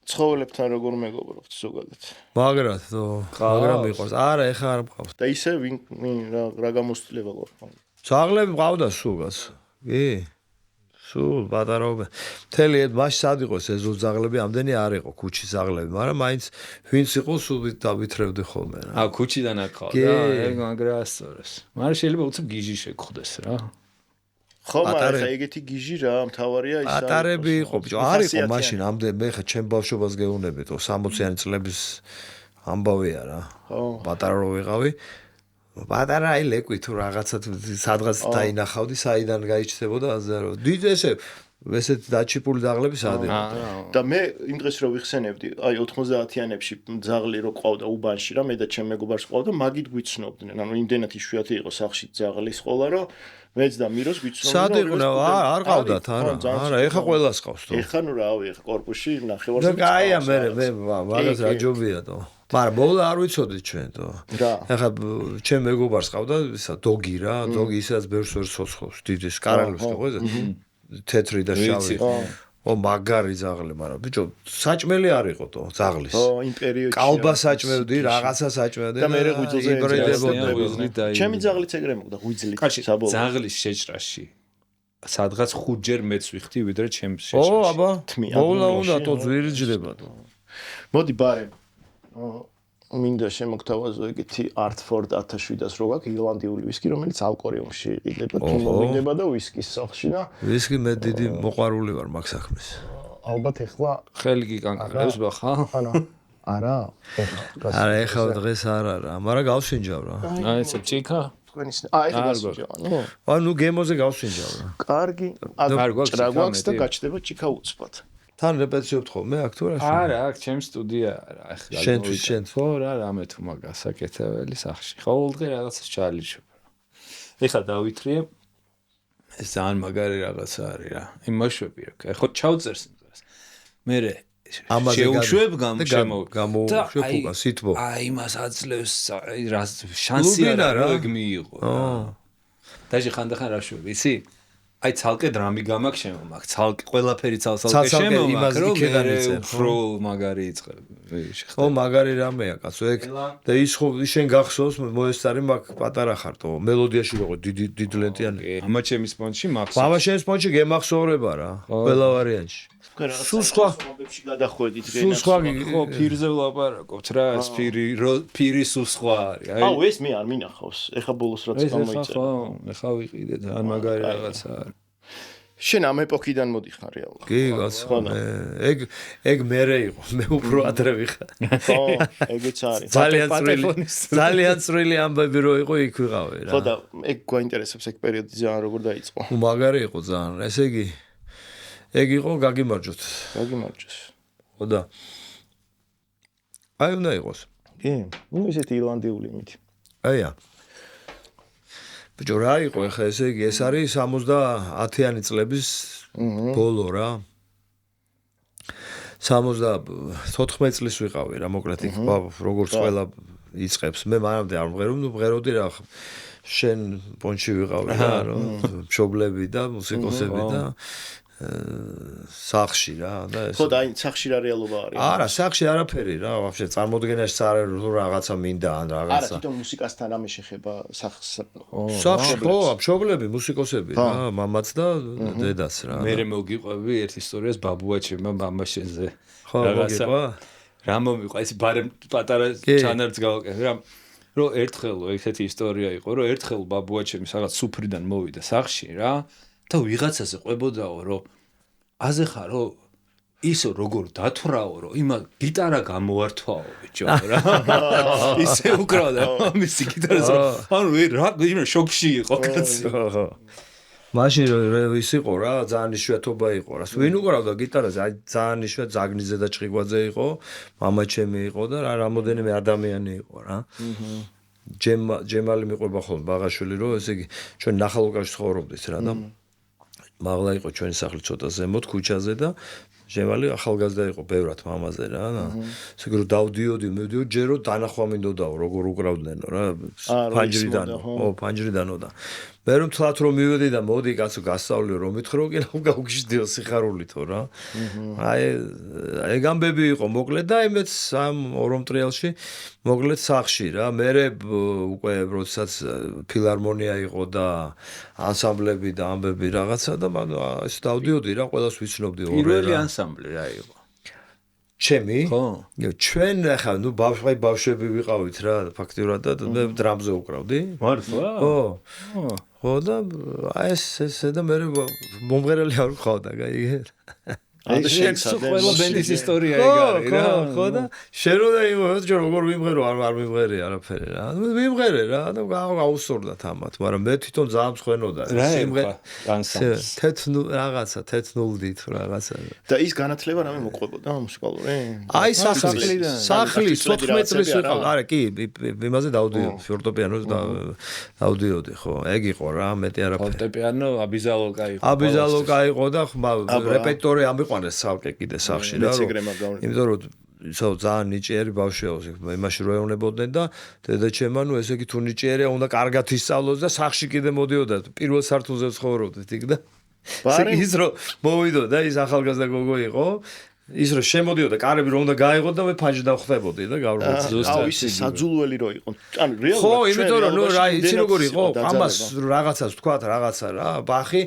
ცხოველებთან როგორ მეგობრობთ ზოგადად? მაგრად, მაგრამ მიყვარს. არა, ეხა არ მყავს. და ისე რა გამოსწლება ყო? ძაღლები მყავდა სულაც. კი. სულ პატარაობე. მთელი მაშ სად იყო ეზო ძაღლები, ამდენი არ იყო ქუჩის ძაღლები, მაგრამ მაინც ვინც იყო სულ დავითრევდი ხოლმე რა. ქუჩიდან აკყავ და ეგ მაგრა ასწორეს. მაგრამ შეიძლება უცებ გიჟი შეგხვდეს რა. ხო, მაგრამ ეგეთი გიჟი რა, მთავარია ის არის. პატარები იყო, ბიჭო, არ იყო მაშინ ამდენ მე ხა ჩემ ბავშვობას გეუბნები, 60-იანი წლების ამბავია რა. ხო. პატარა რო ვიყავი. პატარა აი ლეკვი თუ რაღაცა სადღაც დაინახავდი, საიდან გაიჩნდებოდა ასე რა. დიდ ესეთ დაჩიპული ძაღლები სად იყო? და მე იმ დღეს რო ვიხსენებდი, აი 90-იანებში ძაღლი რო ყავდა უბანში რა, მე და ჩემ მეგობარს ყავდა, მაგით გვიცნობდნენ. ანუ იმდენად იშვიათი იყო სახლში ძაღლის ყოლა, რომ მეც და მიროს გვიცნობდნენ. სად იყო? არ ყავდათ, არა, ეხა ყველას ყავს თო. ეხა ნუ რავი, ეხა корпуში ნახევარზე. და კაია მე მაგას რა ჯობია თო. მაგრამ მოვლა არ ვიცოდით ჩვენ თო. ეხა ჩემ მეგობარს ყავდა ისა დოგი რა, დოგი ისაც ბევრს ვერ ცოცხლობს, დიდის კარალოს თო ყოზე. თეთრი და შავი. მაგარი ძაღლი, მაგრამ ბიჭო, საჭმელი არ იყო თო ძაღლის. იმ პერიოდში. კალბა საჭმევდი, რაღაცა საჭმევდი და მე ღვიძლზე იბრედებოდი. ჩემი ძაღლიც ეგრე მოგდა, ღვიძლით საბოლოო. ძაღლის შეჭრაში სადღაც 5 ჯერ მეც ვიხდი ვიდრე ჩემს შეჭრაში. აბა. მოვლა უნდა თო ძვირი ჯდება თო. მოდი ბარე. მინდა შემოგთავაზო ეგეთი Artford 1700-ს რო გაქვს ირლანდიული ვისკი, რომელიც ალკორიუმში იყიდება, თუ მოვიდება და ვისკის სახლში და ვისკი მე დიდი მოყვარული ვარ მაგ საქმეს. ალბათ ეხლა ხელი გიკანკარებს ბახა? არა. არა, ეხლა დღეს არა რა, მაგრამ გავსინჯავ რა. აი ეს ჭიქა? თქვენი ეხლა გავსინჯავ, ნუ. ანუ გემოზე გავსინჯავ რა. კარგი. ჭრა გვაქვს და გაჩნდება ჭიქა უცბად. თან რეპეტიციობთ ხოლმე აქ თუ რა? არა, აქ ჩემ სტუდია არა, ახლა. შენ ხო რა, რამე თუ მაგას აკეთებელი სახში. ყოველდღე რაღაცას ჩალიშვებ. ეხლა დავითრიე. ეს ძალიან მაგარი რაღაცა არის რა. იმაშვები რა. ხო ჩავწერს იმას. მე შეუშვებ გამოუშვებ უკან სითბო. აი იმას აძლევს რა შანსი არა ეგ მიიღო. დაჟე ხანდახან რა შვები, იცი? აი ცალკე დრამი გამაქვს შემომაქ, ცალკე ყველაფერი ცალკე შემომაქ, რომ უფრო მაგარი იწყები. ხო, მაგარი რამეა კაცო, ეგ და ის ხო შენ გახსოვს მოესწარი მაგ პატარა ხარტო, მელოდიაში როგორ დიდლენტიანი. ამა ჩემის სპონჯში მაქვს. მამა შენს სპონჯში გემახსოვრება რა, ყველა ვარიანტში. სულ სხვა მომბებში გადახვედით რენახს. სულ სხვა ხო, ფირზე ვლაპარაკობთ რა, ეს ფირი სულ სხვა არის. აუ ეს მე არ მინახავს. ეხა ბოლოს რაც გამოიწერა. ხო, ეხა ვიყიდე, ძალიან მაგარი რაღაცა არის. შენ ამ ეპოქიდან მოდიხარ რეალურად. კი, კაცო. ეგ მერე იყო, მე უფრო ადრე ვიხარ. ხო, ეგეც არის. ძალიან წვრილი ამბები რო იყო იქ ვიყავი რა. ხო და ეგ გვაინტერესებს ეგ პერიოდი ძალიან როგორ დაიწყო. მაგარი იყო ძალიან. ესე იგი ეგ იყო გაგიმარჯოთ. გაგიმარჯოს. ხო და აი უნდა იყოს. კი, ნუ ესეთი ირლანდიული მითი. აია. ბიჭო რა იყო ახლა ესე იგი ეს არის 70-იანი წლების ბოლო რა. 74 წლის ვიყავი რა, მოკლედ იქ როგორც ყველა იწყებს. მე მანამდე არ მღეროდი რა. შენ პონჩი ვიყავი რა, რომ მშობლები და მუსიკოსები და სახში რა და ეს ხო და აი სახში რა რეალობა არის? არა, სახში არაფერი რა, ვაფშე წარმოდგენაში არ არის თუ რაღაცა მინდა ან რაღაცა. არა, თვითონ მუსიკასთან რამე შეხება სახს. სახში ხო, მშობლები, მუსიკოსები რა, მამაც და დედაც რა. მე მოგიყვები ერთ ისტორიას ბაბუაჩემმა მამაშენზე. ხო, მოგიყვა? რა მომიყვა, ეს ბარემ პატარა ჩანართს გავაკეთე რა. რომ ერთხელ ესეთი ისტორია იყო, რომ ერთხელ ბაბუაჩემი რაღაც სუფრიდან მოვიდა სახში რა. და ვიღაცაზე ყვებოდაო რომ აზე ხარო ისო როგორ დათვრაო რომ იმა გიტარა გამოართვაო ბიჭო რა ისე უკრავდა მისი გიტარაზე ანუ რა იმენ შოქში იყო კაცი მაშინ ის იყო რა ძალიან იშვიათობა იყო რა ვინ უკრავდა გიტარაზე აი ძალიან იშვიათ ზაგნიძე და ჭყიგვაძე იყო მამა ჩემი იყო და რა რამოდენიმე ადამიანი იყო რა ჯემალი მიყვება ხოლმე ბაღაშვილი რომ ესე იგი ჩვენ ნახალუკაში ცხოვრობდით რა და მაღლა იყო ჩვენი სახლი ცოტა ზემოთ ქუჩაზე და ჟემალი ახალგაზრდა იყო ბევრად მამაზე რა ესე იგი რომ დავდიოდი მივდიოდი ჯერო დანახვა მინდოდაო როგორ უკრავდნენო რა ფანჯრიდანო და მე რომ თლათ რომ მივედი და მოდი კაცო გასწავლე რომ მithრო კი რა გავგიშდიო სიხარულითო რა აი ეგ ამბები იყო მოკლედ და იმეც ამ ორომ ტრიალში მოკლედ სახში რა მე უკვე როდესაც ფილარმონია იყო და ანსამბლები და ამბები რაღაცა და მან ეს დავდიოდი რა ყველას ვიცნობდი ორე პირველი ანსამბლი რა იყო ჩემი ხო ჩვენ ახლა ნუ ბავშვები ვიყავით რა ფაქტიურად და მე დრამზე უკრავდი მართლა ხო და აი ეს და მე მომღერალი არ ვყავდა გაიგე ეს ყველა ბენდის ისტორია ეგ არის რა ხო და შენოდა იმოთ ჯერ როგორ ვიმღერო არ მიმღერე არაფერი რა მიმღერე რა და გაუსწორდა თამათ მაგრამ მე თვითონ ძალიან მსხვენოდა რაღაცა თეთნულდი თუ რაღაცა და ის განათლება რამე მოყვებოდა მუსიკალური აი სახლის 14 წლის ვიყავ არა კი იმაზე დავდიოდი ფორტეპიანოს დავდიოდი ხო ეგ იყო რა მეტი არაფერი ფორტეპიანო აბიზალოკა იყო და რეპეტიტორი ამიყვანეს სალკე კიდე სახში რა იმიტომ რომ ისო ძალიან ნიჭიერი ბავშვია იმაში რო ეუნებოდნენ და დედაჩემმა ნუ ესე იგი თუ ნიჭიერია უნდა კარგად ისწავლოს და სახში კიდე მოდიოდა პირველ სართულზე ცხოვრობდით იქ და ის რო მოვიდოდა ის ახალგაზრდა გოგო იყო ის რო შემოდიოდა კარები რომ უნდა გაეღო და მე ფანჯი დავხვდებოდი და გავრბოთ ზუსტად აუ ის საძულველი რო იყო ანუ რეალურად ხო იმიტომ რომ ნუ რა იცი როგორ იყო ამას რაღაცას ვთქვათ რაღაცა რა ბახი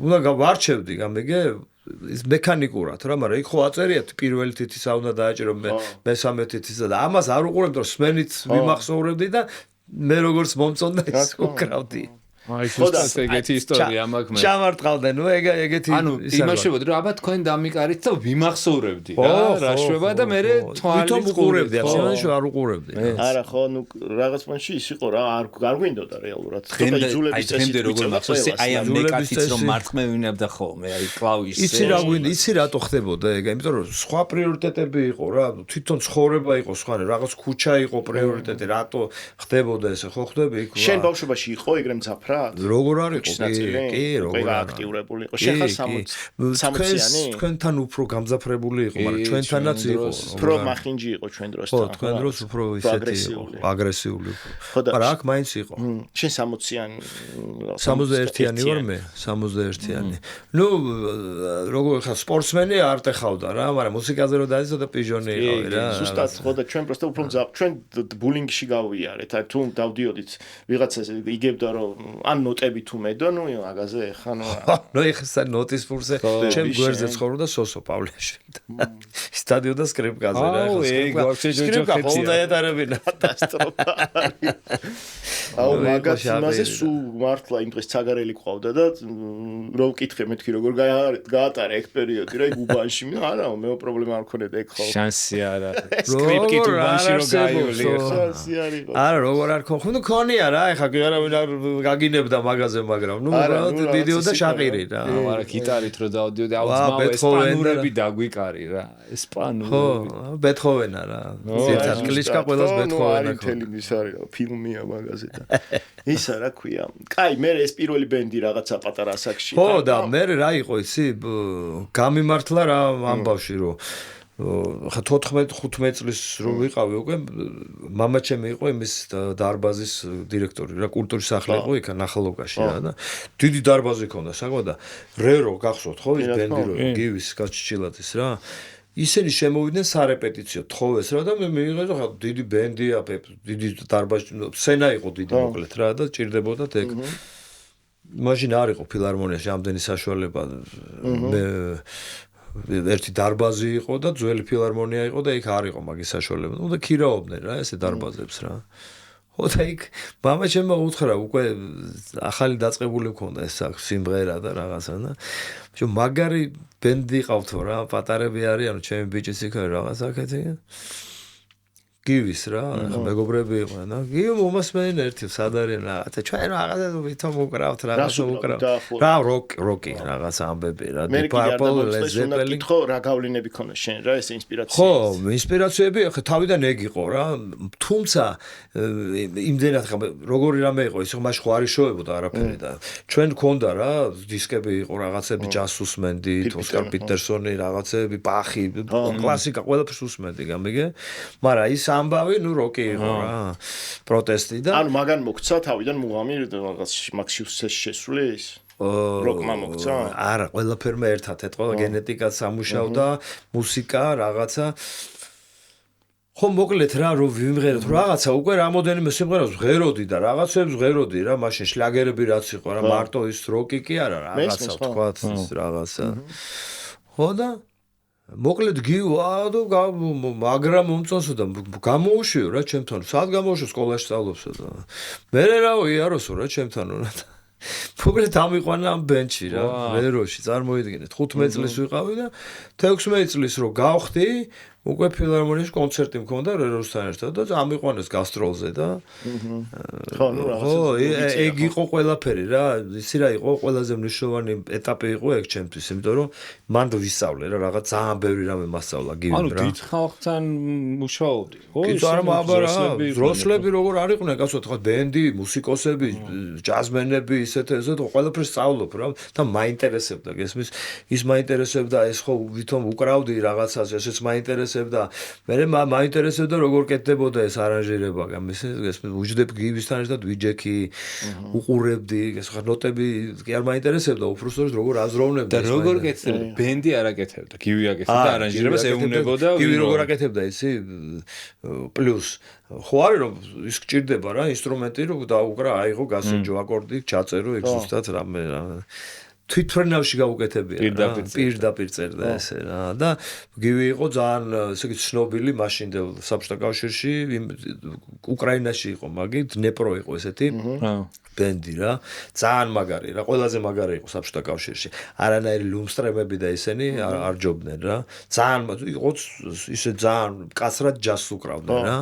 უნდა ვარჩევდი გამიგე ის მექანიკურად რა მაგრამ იქ ხო აწერია პირველი თითისა უნდა დააჭირო მესამე თითისა და ამას არ უყურებდი რომ სმენით ვიმახსოვრებდი და მე როგორც მომწონდა ის უკრავდი აი ეს ეგეთი ისტორია მაქვს მე ჩამარტყავდა ნუ ეგეთი ანუ იმაშებოდი რომ აბა თქვენ დამიკარით და ვიმახსოვრებდი რა შვება და მე თვალით უყურებდი აბსოლუტურად არ უყურებდი არა ხო ნუ რაღაც პონში ის იყო რა არ გვინდოდა რეალურად ხოდა იძულების წესით როგორ მახსოვს აი ამ მეკათიც რომ მართმევინებდა ხოლმე აი კლავის იცი რა გვინდა იცი რატო ხდებოდა ეგ იმიტომ რომ სხვა პრიორიტეტები იყო რა თვითონ ცხოვრება იყო სხვა რაღაც ქუჩა იყო პრიორიტეტი რატო ხდებოდა ესე ხო ხდები იქ შენ ბავშვობაში იყო ეგრე მძაფრა როგორ არ იყო კი როგორ აქტიურებული იყო შენ ხარ 60-იანი თქვენთან უფრო გამძაფრებული იყო მაგრამ ჩვენთანაც იყო უფრო მახინჯი იყო ჩვენ დროსთან ხო თქვენ დროს უფრო ისეთი აგრესიული მაგრამ აქ მაინც იყო შენ 60-იანი 61-იანი ვარ მე 61-იანი ნუ როგორ ხარ სპორტსმენი არ ტეხავდა რა მაგრამ მუსიკაზე რო დაიწყო და პიჟონი იყავი რა ზუსტად ხო და ჩვენ просто უფრო ჩვენ ბულინგში გავიარეთ აი თუ დავდიოდით ვიღაცას იგებდა რომ ან ნოტები თუ მედო ნუ მაგაზე ხა ნუ ეხა ნოტის ფურზე ჩემ გვერდზე ცხოვრობდა სოსო პავლეშვილი სტადიო და სკრიპკაზე რა ეხა სკრიპკა ხოლმე დაეტარებინა კატასტროფა აუ მაგას იმაზე სულ მართლა იმ დღეს ცაგარელი ყავდა და რომ ვკითხე მეთქი როგორ გაატარა ეგ პერიოდი რა უბანში არა მე პრობლემა არ მქონია ეგ ხო შანსი არა სკრიპკი თუ უბანში რო გაიოლი შანსი არ იყო არა როგორ არ ქონია რა ეხა არავინ არ გაგინებდა მაგაზე მაგრამ ნუ ვიდეო და შაყირი რა მაგრამ გიტარით რო დავდიოდი აუ ძმაო ესპანურები დაგვიკარი რა ესპანური ხო ბეთჰოვენა რა ზეცად კლიშკა ყველას ბეთჰოვენა ხო ის არის ფილმია მაგაზე და ისა რა ქვია კაი მე ეს პირველი ბენდი რაღაცა პატარა ასაკში ხო და მე რა იყო იცი გამიმართლა რა ამბავში რომ ხა 14-15 წლის რო ვიყავი უკვე მამა ჩემი იყო იმის დარბაზის დირექტორი რა კულტურის სახლი იყო იქ ნახალოვკაში რა და დიდი დარბაზი ქონდა საკმაოდ და რერო გახსოვთ ხო ის ბენდი რო გივის გაჩიჩილაძის რა ისინი შემოვიდნენ სარეპეტიციო თხოვეს რა და მე მიიღე ხა დიდი ბენდია დიდი დარბაზი სცენა იყო დიდი მოკლედ რა და ჭირდებოდათ ეგ მაშინ არ იყო ფილარმონიაში ამდენი საშუალება მე ერთი დარბაზი იყო და ძველი ფილარმონია იყო და იქ არ იყო მაგის საშუალება. ნუ და ქირაობდნენ რა ესე დარბაზებს რა. ხო და იქ მამა ჩემმა უთხრა უკვე ახალი დაწყებული მქონდა ეს სიმღერა და რაღაცა და მაგარი ბენდი ყავთო რა პატარები არიანო ჩემი ბიჭიც იქ რაღაც აქეთი გივის რა მეგობრები იყვნენ და გიო მომასმენენ ერთი სად არიან რაღაცა ჩვენ რაღაცა ვითომ უკრავთ რაღაცა უკრავთ რა როკი რაღაცა ამბები რა დიპარპოლ ლეზეპელი ხო რა გავლენები ქონდა შენ რა ეს ინსპირაცია ხო ინსპირაციები ხა თავიდან ეგ იყო რა თუმცა იმდენად ხა როგორი რამე იყო ის ხმაში ხო არ იშოვებოდა არაფერი და ჩვენ გქონდა რა დისკები იყო რაღაცები ჯაზ უსმენდი ოსკარ პიტერსონი რაღაცები ბახი კლასიკა ყველაფერს უსმენდი გამიგე მაგრამ ის ამბავი, ნუ როკი იყო რა. პროტესტი და ანუ მაგან მოგცა თავიდან მუღამი რაღაც მაქსიუსის შესრულის? როკმა მოგცა? არა, ყველაფერმა ერთად ეთყვა, გენეტიკაც სამუშაოდა, მუსიკა, რაღაცა. ხო მოკლედ რა რომ ვიმღეროთ რაღაცა უკვე რამოდენიმე სიმღერას ვღეროდი და რაღაცებს ვღეროდი რა მაშინ შლაგერები რაც იყო რა მარტო ის როკი კი არა რაღაცა ვთქვათ რაღაცა ხო და მოკლედ გივა და მაგრამ მომწონსო და გამოუშვიო რა ჩემთან სად გამოუშვიო სკოლაში სწავლობსო და მე რა იაროსო რა ჩემთან რა მოკლედ ამიყვანა ამ ბენჩი რა ვეროში წარმოიდგინეთ 15 წლის ვიყავი და 16 წლის რო გავხდი უკვე ფილარმონიაში კონცერტი მქონდა რეროსთან ერთად და ამიყვანეს გასტროლზე და ხო ნუ რაღაცა ხო ეგ იყო ყველაფერი რა ისი რა იყო ყველაზე მნიშვნელოვანი ეტაპი იყო ეგ ჩემთვის იმიტომ რომ მანდ ვისწავლე რა რაღაც ძალიან ბევრი რამე მასწავლა გივი რა ანუ დიდ ხალხთან მუშაობდი ხო ის არ მაბარა ძროსლები როგორ არიყვნენ კაცო თქვა ბენდი მუსიკოსები ჯაზმენები ისეთ ყველაფერს სწავლობ რა და მაინტერესებდა გესმის ის მაინტერესებდა ეს ხო ვითომ უკრავდი რაღაცას ესეც მაინტერესებდა და მე მაინტერესებდა როგორ კეთდებოდა ეს არანჟირება გესმის უჯდებ გივისთან ერთად ვიჯექი უყურებდი ეს ხარ ნოტები კი არ მაინტერესებდა უბრალოდ როგორ აზროვნებდა და როგორ კეთდებოდა ბენდი არ აკეთებდა გივი აკეთებდა არანჟირებას ეუნებოდა გივი როგორ აკეთებდა ისი პლუს ხო არის რომ ის გჭირდება რა ინსტრუმენტი რომ დაუკრა აიღო გასინჯო აკორდი ჩაწერო ეგ ზუსტად რამე რა თვითფრენავში გაუკეთებია რა პირდაპირ წერდა ესე რა და გივი იყო ძალიან ესე იგი ცნობილი მაშინდელ საბჭოთა კავშირში უკრაინაში იყო მაგი დნეპრო იყო ესეთი ბენდი რა ძალიან მაგარი რა ყველაზე მაგარი იყო საბჭოთა კავშირში არანაირი ლუმსტრემები და ისინი არ ჯობდნენ რა ძალიან იყო ისე ძალიან კაცრად ჯაზს უკრავდნენ რა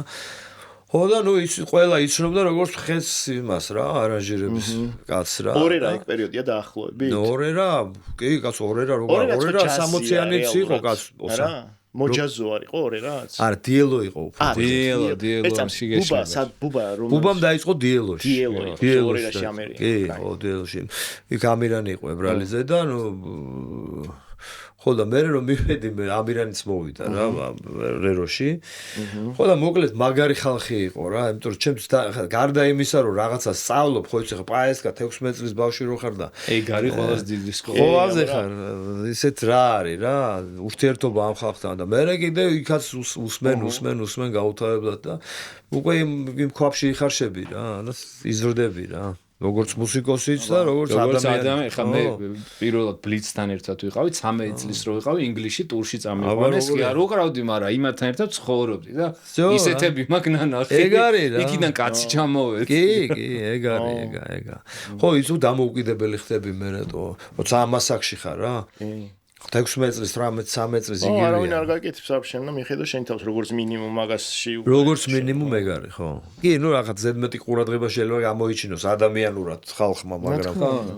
ხო და ნუ ის ყველა იცნობდა როგორც ხეს იმას რა არანჟირების კაცს რა ორი რა ეგ პერიოდია დაახლოებით ორი რა კი კაც ორი რა როგორ ორი რა 60-იანიც იყო კაც რა მოჯაზო არ იყო ორი რა არა დიელო იყო უფრო დიელო შიგეშა ბუბამ დაიწყო დიელოში დიელოში ამერიკა კი ხო დიელოში იქ ამირანი იყო ებრალიზე და ნუ ხო და მე რომ მივედი მე ამირანიც მოვიდა რა რეროში ხო და მოკლედ მაგარი ხალხი იყო რა იმიტომ რომ ჩემს გარდა იმისა რომ რაღაცა სწავლობ ხო იცი ხა პაესკა 16 წლის ბავშვი რო ხარ და ეგ არის ყველაზე დიდი სკოლა ხო აზე ხარ ისეთ რა არის რა ურთიერთობა ამ ხალხთან და მე კიდე იქაც უსმენ გაუთავებლად და უკვე იმ ქვაბში იხარშები რა და იზრდები რა როგორც მუსიკოსიც და როგორც ადამიანი ხა მე პირველად ბლიცთან ერთად ვიყავი 13 წლის რო ვიყავი ინგლისში ტურში წამიყვანეს კი არ უკრავდი მაგრამ იმათთან ერთად ცხოვრობდი და ისეთები მაგ ნახე ეგ არის რა იქიდან კაცი ჩამოვედი კი ეგ არის ეგ ხო იცი დამოუკიდებელი ხდები მე როცა ამასაკში ხარ რა 16 წლის 18-13 წლის იგივეა. არავინ არ გაკეთებს აფშენ და მიხედო შენ თავს როგორც მინიმუმ მაგასში. როგორც მინიმუმ ეგ არის, ხო. კი, ნუ რაღაც ზედმეტი ყურადღება შეიძლება გამოიჩინოს ადამიანურად ხალხმა, მაგრამ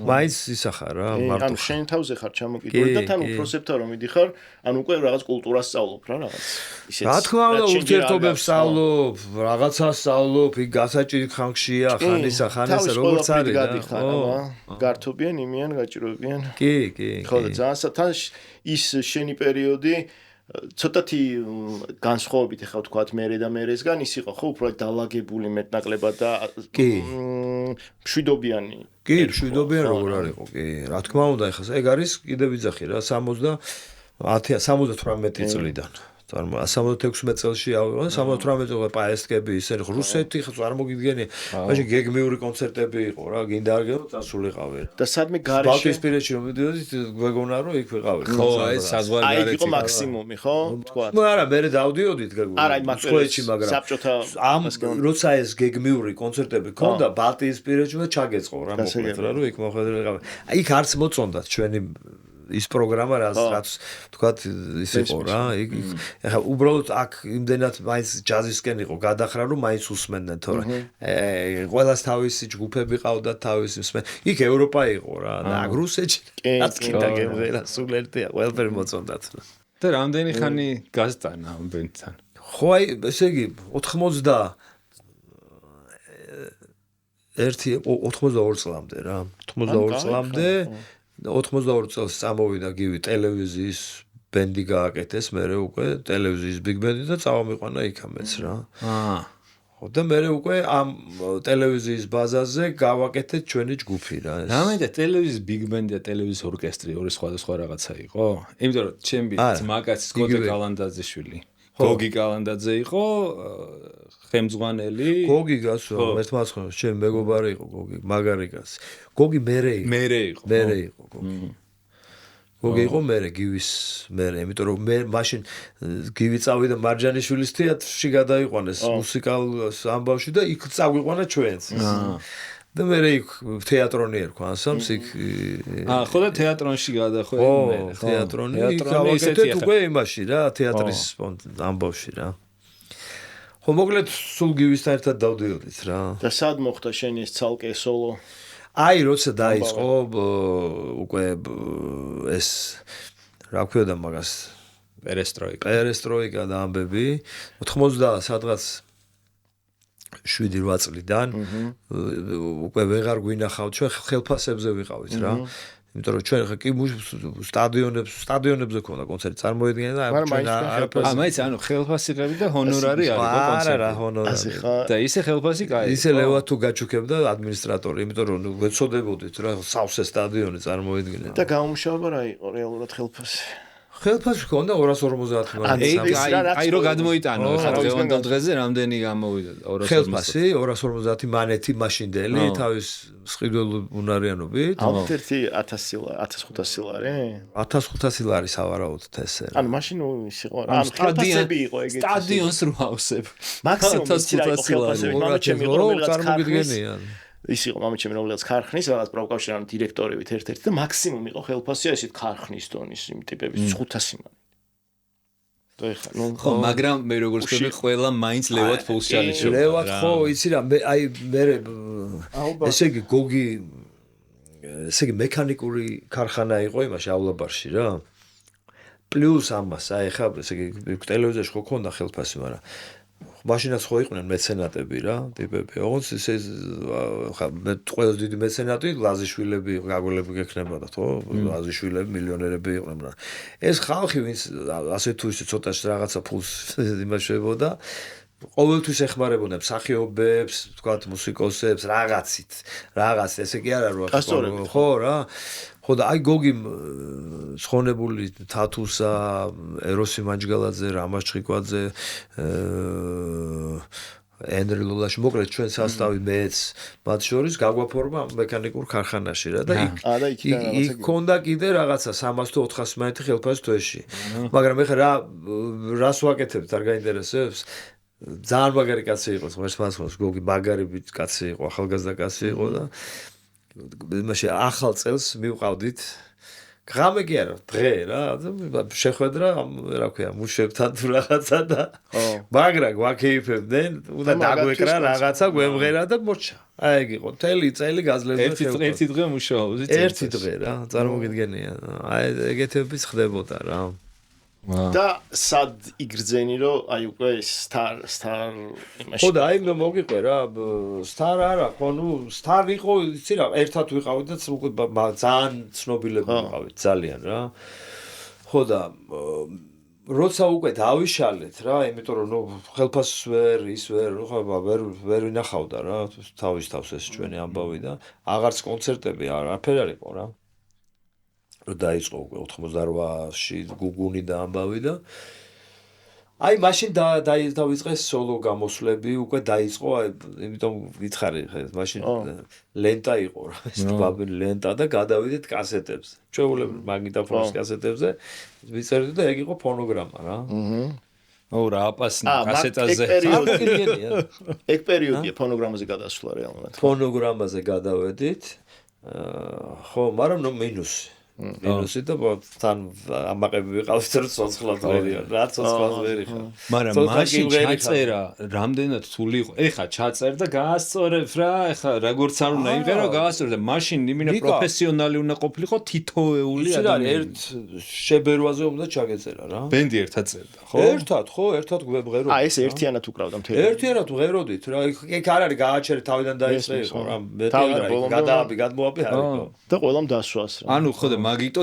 მაინც ისახა რა, მარტო. ანუ შენ თავზე ხარ ჩამოკიდული და თან უფროსებთან რომ მიდიხარ, ანუ უკვე რაღაც კულტურას სწავლობ რა რაღაც. ისეც. რა თქმა უნდა, ურთიერთობებს სწავლობ, რაღაცას სწავლობ, იქ გასაჭირი ხანქშია, ხანისა, როგორც არის რა. გართობიან, იმიან, გაჭიროებიან. კი. ხო და ძალიან თან ის შენი პერიოდი ცოტათი განსხვავებით ახლა ვთქვათ მერე და მერესგან ის იყო ხო უფრო დალაგებული მეტნაკლებად და მშვიდობიანი კი მშვიდობიანი როგორ არ იყო კი რა თქმა უნდა ახლა ეგ არის კიდევ ვიძახი რა 78 წლიდან 76 წელში ავიღო 78 წელს პაესკები ისე რუსეთი წარმოგიდგენი მაშინ გეგმიური კონცერტები იყო რა გინდა არ გეო წასულიყავი და სადმე გარეშე ბალტიისპირეთში რომ მიდიოდით გვეგონა რომ იქ ვიყავი ხო აი საზღვარი გარეთ იყო მაქსიმუმი ხო თქვა არა მე დავდიოდით არა იმასოეჩი მაგრამ საბჭოთა ამ როცა ეს გეგმიური კონცერტები ქონდა ბალტიისპირეთში და ჩაგეწყო რა მოკლედ რა რომ იქ მოხვედრე ვიყავი იქ არც მოწონდათ ჩვენი ის პროგრამა რაც თქვათ ის იყო რა ეხლა უბრალოდ აქ იმდენად მაინც ჯაზისკენ იყო გადახრა რომ მაინც უსმენდნენ თორე ყველას თავისი ჯგუფები ყავდა თავისი მსმენ იქ ევროპა იყო რა და აქ რუსეთში რაც კიდე გემღერა სულ ერთია ყველაფერი მოწონდათ და რამდენი ხანი გასტანა ამ ბენდთან ხო აი ესე იგი 82 წლამდე რა 82 წლამდე 82 წელს წამოვიდა გივი ტელევიზიის ბენდი გააკეთეს, მე უკვე ტელევიზიის big band-ი და წავამიყვანა იქამეც რა. ხო და მე უკვე ამ ტელევიზიის ბაზაზე გავაკეთეთ ჩვენი ჯგუფი რა ეს. რა მინდა ტელევიზიის big band და ტელევიზიის ორკესტრი ორი სხვადასხვა რაღაცა იყო? იმიტომ რომ ჩემი ძმაკაცი სკოტე კალანდაძეშვილი. გოგი კალანდაძე იყო ხელმძღვანელი. გოგი გასვა, ერთმანეთს ჩემი მეგობარი იყო გოგი, მაგარი კაცი. გოგი მერე იყო. მერე იყო გოგი. გოგი იყო მერე გივის მერე, იმიტომ რომ მე მაშინ გივი წავიდა მარჯანიშვილის თეატრში გადაიყვანეს მუსიკალურ ამბავში და იქ წავიყვანა ჩვენც. და მე იქ თეატრონი ერქვა ანსამს იქ ხო და თეატრონში გადახვედი მე თეატრონი გავაკეთეთ უკვე იმაში რა თეატრის ამბავში რა ხო მოკლედ სულ გივისთან ერთად დავდიოდით რა და სად მოხდა შენი ეს ცალკე სოლო აი როცა დაიწყო უკვე ეს რა ქვია და მაგას პერესტროიკა და ამბები 90 სადღაც 7-8 წლიდან უკვე ვეღარ გვინახავთ ჩვენ ხელფასებზე ვიყავით რა იმიტომ რომ ჩვენ კი სტადიონებზე ქონდა კონცერტი წარმოედგინე და ჩვენ მაინც ანუ ხელფასი ყევი და ჰონორარი არის კონცერტი არა ჰონორარი და ისე ხელფასი კაი ისე ლევა თუ გაჩუქებდა ადმინისტრატორი იმიტომ რომ გვეცოდებოდით რა სავსე სტადიონი წარმოედგინე და გამომშავება რა იყო რეალურად ხელფასი ხელფასი ქონდა 250 მანეთი. აი რო გადმოიტანო ხა დღევანდელ დღეზე რამდენი გამოვიდა 250. ხელფასი 250 მანეთი მაშინდელი თავის სყიდულ უნარიანობით. ალბათ 1000 1500 ლარი? 1500 ლარი სავარაუდოდ ესე. ანუ მაშინ ის იყო რა. ანუ სტადიონები იყო ეგეთი. სტადიონს რო ავსებ. მაქსიმუმ 1500 ლარი. მამაჩემი იყო რომელსაც წარმოგიდგენიან. ის იყო მამაჩემი რომელსაც ქარხნის რაღაც პროვოკავშირული დირექტორებით ერთ-ერთი და მაქსიმუმ იყო ხელფასი ესეთ ქარხნის დონის იმ ტიპების 500 მანეთი. და ეხლა ნუ ხო მაგრამ მე როგორც ვთქვი ყველა მაინც ლევად ფულს ჩალიჩო. ლევად ხო იცი რა მე აი მე ესე იგი გოგი ესე იგი მექანიკური ქარხანა იყო იმაში ავლაბარში რა. პლუს ამას აი ხა ესე იგი ტელევიზიაში ხო ქონდა ხელფასი მაგრამ მაშინაც ხო იყვნენ მეცენატები რა, ტიპები. ოღონდ ეს ხა მე ყველაზე დიდი მეცენატი ლაზიშვილები, გაგოლები გექნებოდა, ხო? ლაზიშვილები, მილიონერები იყვნენ, მაგრამ ეს ხალხი ვინც ასე თუ ისე ცოტაში რაღაცა ფულს იმაშებოდა, ყოველთვის ეხმარებოდნენ მსახიობებს, თქვათ მუსიკოსებს, რაღაცით, ესე კი არა რა, ხო რა. ხო და აი გოგი ცხონებული თათუსა, ეროსი მანჯგალაძე, რამაზ ჩხიკვაძე, ენდრი ლულაში მოკლედ ჩვენ სასტავი მეც მათ შორის გაგვაფორმა მექანიკურ ქარხანაში რა და იქ ქონდა კიდე რაღაცა 300 თუ 400 მანეთი ხელფასი თვეში. მაგრამ ეხლა რას ვაკეთებთ არ გაინტერესებს? ძალიან მაგარი კაცი იყო, ღმერთს გოგი მაგარი კაცი იყო, ახალგაზრდა კაცი იყო და იმაში ახალ წელს მივყავდით ღამე კი არა დღე რა შეხვედრა რა ქვია მუშებთან თუ რაღაცა და მაგრა გვაქეიფებდნენ უნდა დაგვეკრა რაღაცა გვემღერა და მოჩა აი ეგ იყო მთელი წელი გაძლევდა ერთი დღე მუშაობდით ერთი დღე რა წარმოგიდგენია აი ეგეთები ხდებოდა რა და სად იგრძენი რომ აი უკვე სტარ იმაში ხო და აი მე მოგიყვე რა სტარ არა ხო ნუ სტარ იყო იცი რა ერთად ვიყავით და ძალიან ცნობილები ვიყავით ძალიან რა ხო და როცა უკვე დავიშალეთ რა იმიტომ რომ ნუ ხელფასს ვერ ნუ ხო ვერ ვინახავდა რა თავის თავს ეს ჩვენი ამბავი და აღარც კონცერტები არაფერი არ იყო რა რომ დაიწყო უკვე 88-ში გუგუნი და ამბავი და აი მაშინ დავიწყეს სოლო გამოსვლები უკვე დაიწყო აი იმიტომ გითხარი მაშინ ლენტა იყო რა ეს ბაბი ლენტა და გადავიდეთ კასეტებზე ჩვეულებრივ მაგნიტოფონის კასეტებზე ვიწერდი და ეგ იყო ფონოგრამა რა ო რა აპასნა კასეტაზე ეგ პერიოდია ფონოგრამაზე გადასვლა რეალურად ფონოგრამაზე გადავედით ხო მაგრამ ნუ მინუსი მინუსი და თან ამაყები ვიყავით რომ ცოცხლად ვერია რა ცოცხლად ვერ იყო მაგრამ მაშინ ჩაწერა რამდენად რთული იყო ეხა ჩაწერ და გაასწორებ რა ეხა როგორც არ უნდა იმღერა გაასწორებ და მაშინ იმინა პროფესიონალი უნდა ყოფილიყო თითოეული ადამიანი ერთ შებერვაზე უნდა ჩაგეწერა რა ბენდი ერთად წერდა ხო ერთად გვებღეროდით აი ეს ერთიანად უკრავდა მთელი ერთიანად ვღეროდით რა იქ არ არის გააჩერე თავიდან დაიწყე იყო რა მეტი არ არის გადააბი გადმოაბი არ იყო და ყველამ დასვას რა ანუ ხო და მაგიტო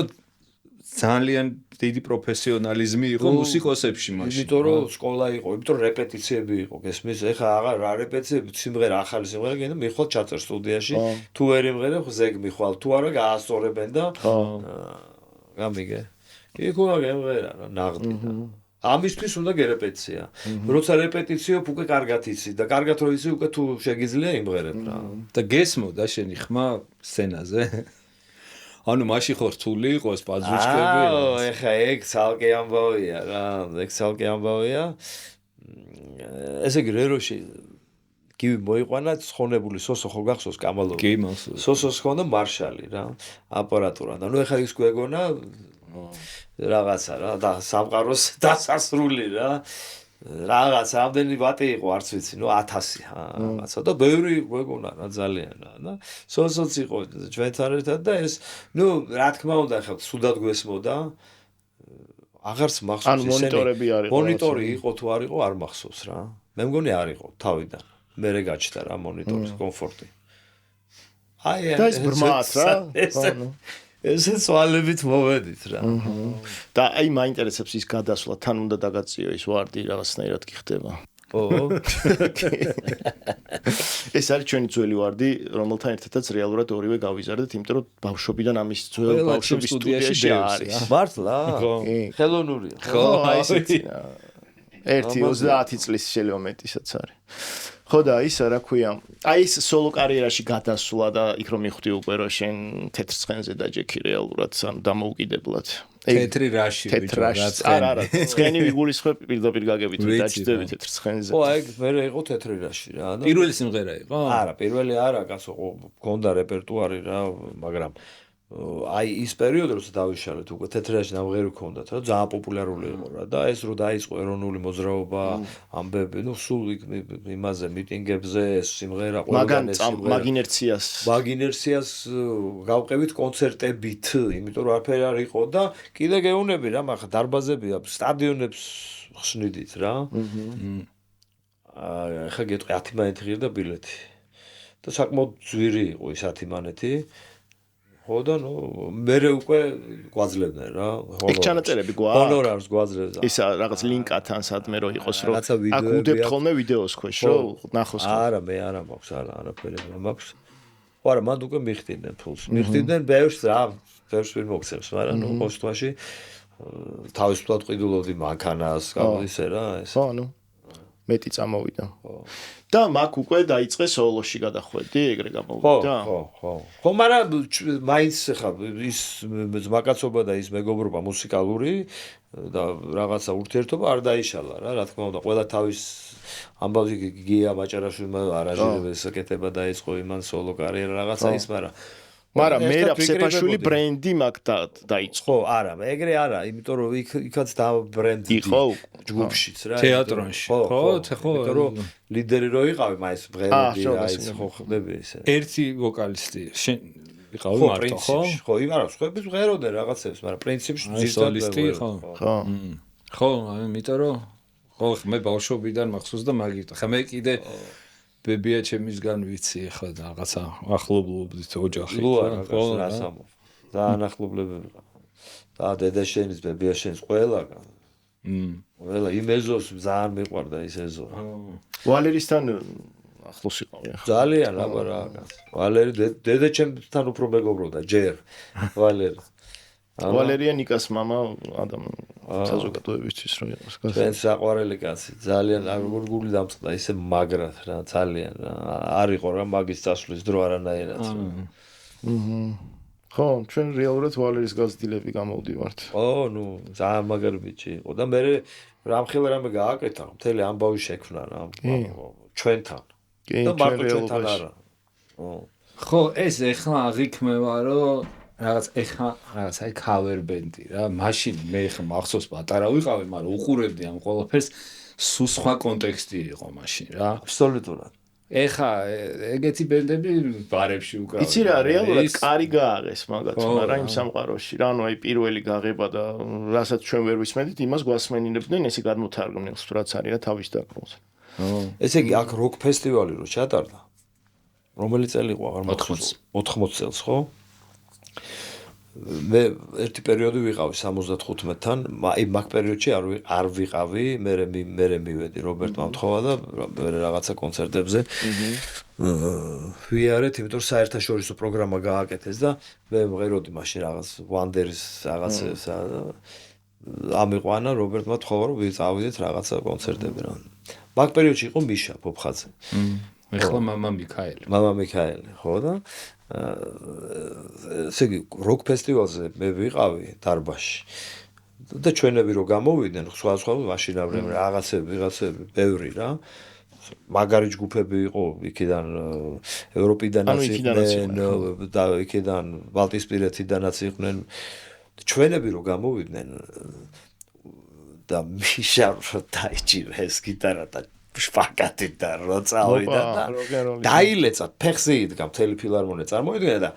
ძალიან დიდი პროფესიონალიზმი იყო მუსიკოსებში მაშინ. იმიტომ რომ სკოლა იყო, იმიტომ რომ რეპეტიციები იყო, გესმის? ეხლა აღარ რა რეპეტიციები, სიმღერა ახალი სიმღერა გინდა მიხვალ ჩაწერ სტუდიაში, თუ ვერ იმღერებ, ზეგ მიხვალ, თუ არა გაასწორებენ და გამიგე. იქ უნდა გემღერა რა, ნაღდი. ამისთვის უნდა გერეპეტიცია. როცა რეპეტიციო უკვე კარგად იცი და კარგად რო იცი, უკვე თუ შეგიძლია იმღერებ რა. და გესმოდა შენი ხმა სცენაზე? ანუ მაშინ ხო რთული იყო ეს პაზუჩკები? ეხა ეგ ცალკე ამბავია რა, ეგ ცალკე ამბავია. ესე იგი რეროში გივი მოიყვანა ცხონებული სოსო ხო გახსოვს კამალოვი? კი, მახსოვს. სოსოს ხონდა მარშალი რა, აპარატურა და ნუ ეხა ის გვეგონა რაღაცა რა და სამყაროს დასასრული რა. რაღაც ამდენი ვატი იყო არც ვიცი, ნუ 1000 რაღაცა და ბევრი გვეგონა რა ძალიან რა და სოსოც იყო ჩვენთან ერთად და ეს ნუ რა თქმა უნდა ხა სუდად გვესმოდა აღარც მახსოვს ანუ მონიტორები არ იყო მონიტორი იყო თუ არ იყო არ მახსოვს რა მე მგონი არ იყო თავიდან მერე გაჩნდა რა მონიტორის კომფორტი აი და ეს ბრმაც რა ესე სვალებით მოვედით რა. და აი მაინტერესებს ის გადასვლა, თან უნდა დაგაწიო ის ვარდი რაღაცნაირად კი ხდება. ო. ეს არის ჩვენი ძველი ვარდი, რომელთან ერთადაც რეალურად ორივე გავიზარდეთ, იმიტომ რომ ბავშვობიდან ამის ძველ ბავშვობის სტუდიაში არის. მართლა? ხელოვნურია. ხო, აი ესეთი რა. 1-30 წლის შეიძლება მეტისაც არის. ხო და ისა რა ქვია აი ეს სოლო კარიერაში გადასვლა და იქ რომ მიხვდი უკვე რომ შენ თეთრ ცხენზე დაჯექი რეალურად ან დამოუკიდებლად თეთრი რაში ბიჭო არა ცხენი ვიგულისხმებ პირდაპირ გაგებით რომ დაჭდები თეთრ ცხენზე ხო აი მე იყო თეთრი რაში რა და პირველი სიმღერა იყო არა პირველი არა კაცო გონდა რეპერტუარი რა მაგრამ აი ის პერიოდი როცა დავიშალეთ უკვე თეთრაში ნამღერი გქონდათ რა ძალიან პოპულარული იყო რა და ეს რო დაიწყო ეროვნული მოძრაობა ამბები ნუ სულ იმაზე მიტინგებზე სიმღერა ყველგან ეს მაგინერციას გავყევით კონცერტებით იმიტომ რომ არაფერი არ იყო და კიდე გეუნები რა მაგ დარბაზებია სტადიონებს ხსნიდით რა ახლა გეტყვი 10 მანეთი ღირდა ბილეთი და საკმაოდ ძვირი იყო ის 10 მანეთი ხო და ნუ მე უკვე გვაძლევდნენ რა ეგ ჩანაწერები გვაქვს ჰონორარს გვაძლევდა ის რაღაც ლინკათან სადმე რო იყოს რომ აქ უდებთ ხოლმე ვიდეოს ქვეშ რომ ნახოს არა მე არა მაქვს არაფერი მაქვს ხო არა მანდ უკვე მიხდიდნენ ფულს მიხდიდნენ ბევრს რა ბევრს ვერ მოგცემს მაგრამ ნუ პოსტვაში თავისუფლად ყიდულობდი მანქანას გამოდისე რა ეს ხო ნუ მეტი წამოვიდა და მაგ უკვე დაიწყე სოლოში გადახვედი ეგრე გამოვიდა ხო მაგრამ მაინც ხა ის ზმაკაცობა და ის მეგობრობა მუსიკალური და რაღაცა ურთიერთობა არ დაიშალა რა თქმა უნდა ყველა თავის ამბავი გია მაჭარაშვილმა არაჟირებს ეკეთება დაიწყო იმან სოლო კარიერა რაღაცა ის მაგრამ მერაბ სეფაშვილი ბრენდი მაგ დაიწყო არა ეგრე არა იმიტომ რომ იქაც და ბრენდი იყო ჯგუფშიც რა თეატრონში ხო იმიტომ რომ ლიდერი რო იყავი მაინც ბრენდი აიც ხო ხდები ესე ერთი ვოკალისტი შენ იყავი მარტო ხო არა სხვები ვღეროდნენ რაღაცებს მაგრამ პრინციპში ძირითადად ხო იმიტომ რომ ხო მე ბავშვობიდან მახსოვს და მაგით ხა მე კიდე ბებია ჩემისგან ვიცი ხა რაღაცა ახლობლობდით ოჯახი ხო რასამო და ახლობლებები და დედა შენის ბებია შენის ყველაგან ყველა იმ ეზოს ძალიან მიყვარდა ის ეზო ვალერისთან ახლოს იყავი ახლა ძალიან ლაბარაკა ვალერი დედა ჩემთან უფრო მეგობრობდა ჯერ ვალერია ნიკას мама ადამ საზოგადოებისთვის რო იყოს კაცი ჩვენ საყვარელი კაცი ძალიან გული დამწყდა ისე მაგრად რა ძალიან არ იყო რა მაგის წასვლის დრო არანაირად ხო ჩვენ რეალურად ვალერის გაზრდილები გამოვდივართ ო ნუ ძალიან მაგარი ბიჭი იყო და მე რამხელა რამე გააკეთა მთელი ამბავი შექმნა რა ჩვენთან და მარტო ჩვენთან არა ხო ეს ეხლა აღიქმევა რომ რაღაც ეხა რაღაც აი cover band-ი რა მაშინ მე ხა მახსოვს პატარა ვიყავი მაგრამ უყურებდი ამ ყველაფერს სულ სხვა კონტექსტი იყო მაშინ რა აბსოლუტურად ეხა ეგეთი ბენდები ბარებში უკრავენ იცი რა რეალურად კარი გააღეს მაგათ მაგრამ იმ სამყაროში რა ანუ აი პირველი გაღება და რასაც ჩვენ ვერ ვისმენთ იმას გვასმენინებდნენ ესე გადმოთარგმნილს თუ რაც არის რა თავის დაკროს ესე იგი აქ როკ ფესტივალი რო ჩატარდა რომელი წელი იყო აღარ მახსოვს 80 წელს ხო მე ერთი პერიოდი ვიყავი 75-თან, აი მაგ პერიოდში არ ვიყავი, მე მივედი რობერტმა მთხოვა და მე რაღაცა კონცერტებზე ვიარეთ, იმიტომ რომ საერთაშორისო პროგრამა გააკეთეს და მე მღეროდი მაშინ რაღაც Wonders რაღაცას ამიყვანა რობერტმა მთხოვა რომ ვიწავიდეთ რაღაცა კონცერტები რა. მაგ პერიოდში იყო მიშა ფოფხაძე. ეხლა მამა მიქაელი. მამა მიქაელი, ხო და ესე იგი როკ ფესტივალზე მე ვიყავი დარბაზში და ჩვენები რო გამოვიდნენ სხვა მაშინავრები ვიღაცები ბევრი რა მაგარი ჯგუფები იყო იქიდან ევროპიდანაც იყვნენ და იქიდან ბალტიისპირეთიდანაც იყვნენ ჩვენები რო გამოვიდნენ და მიშა დაიჭირა ეს გიტარა და შპაგატი და რო წავიდა და დაილეცა ფეხზე იდგა მთელი ფილარმონია წარმოიდგინე და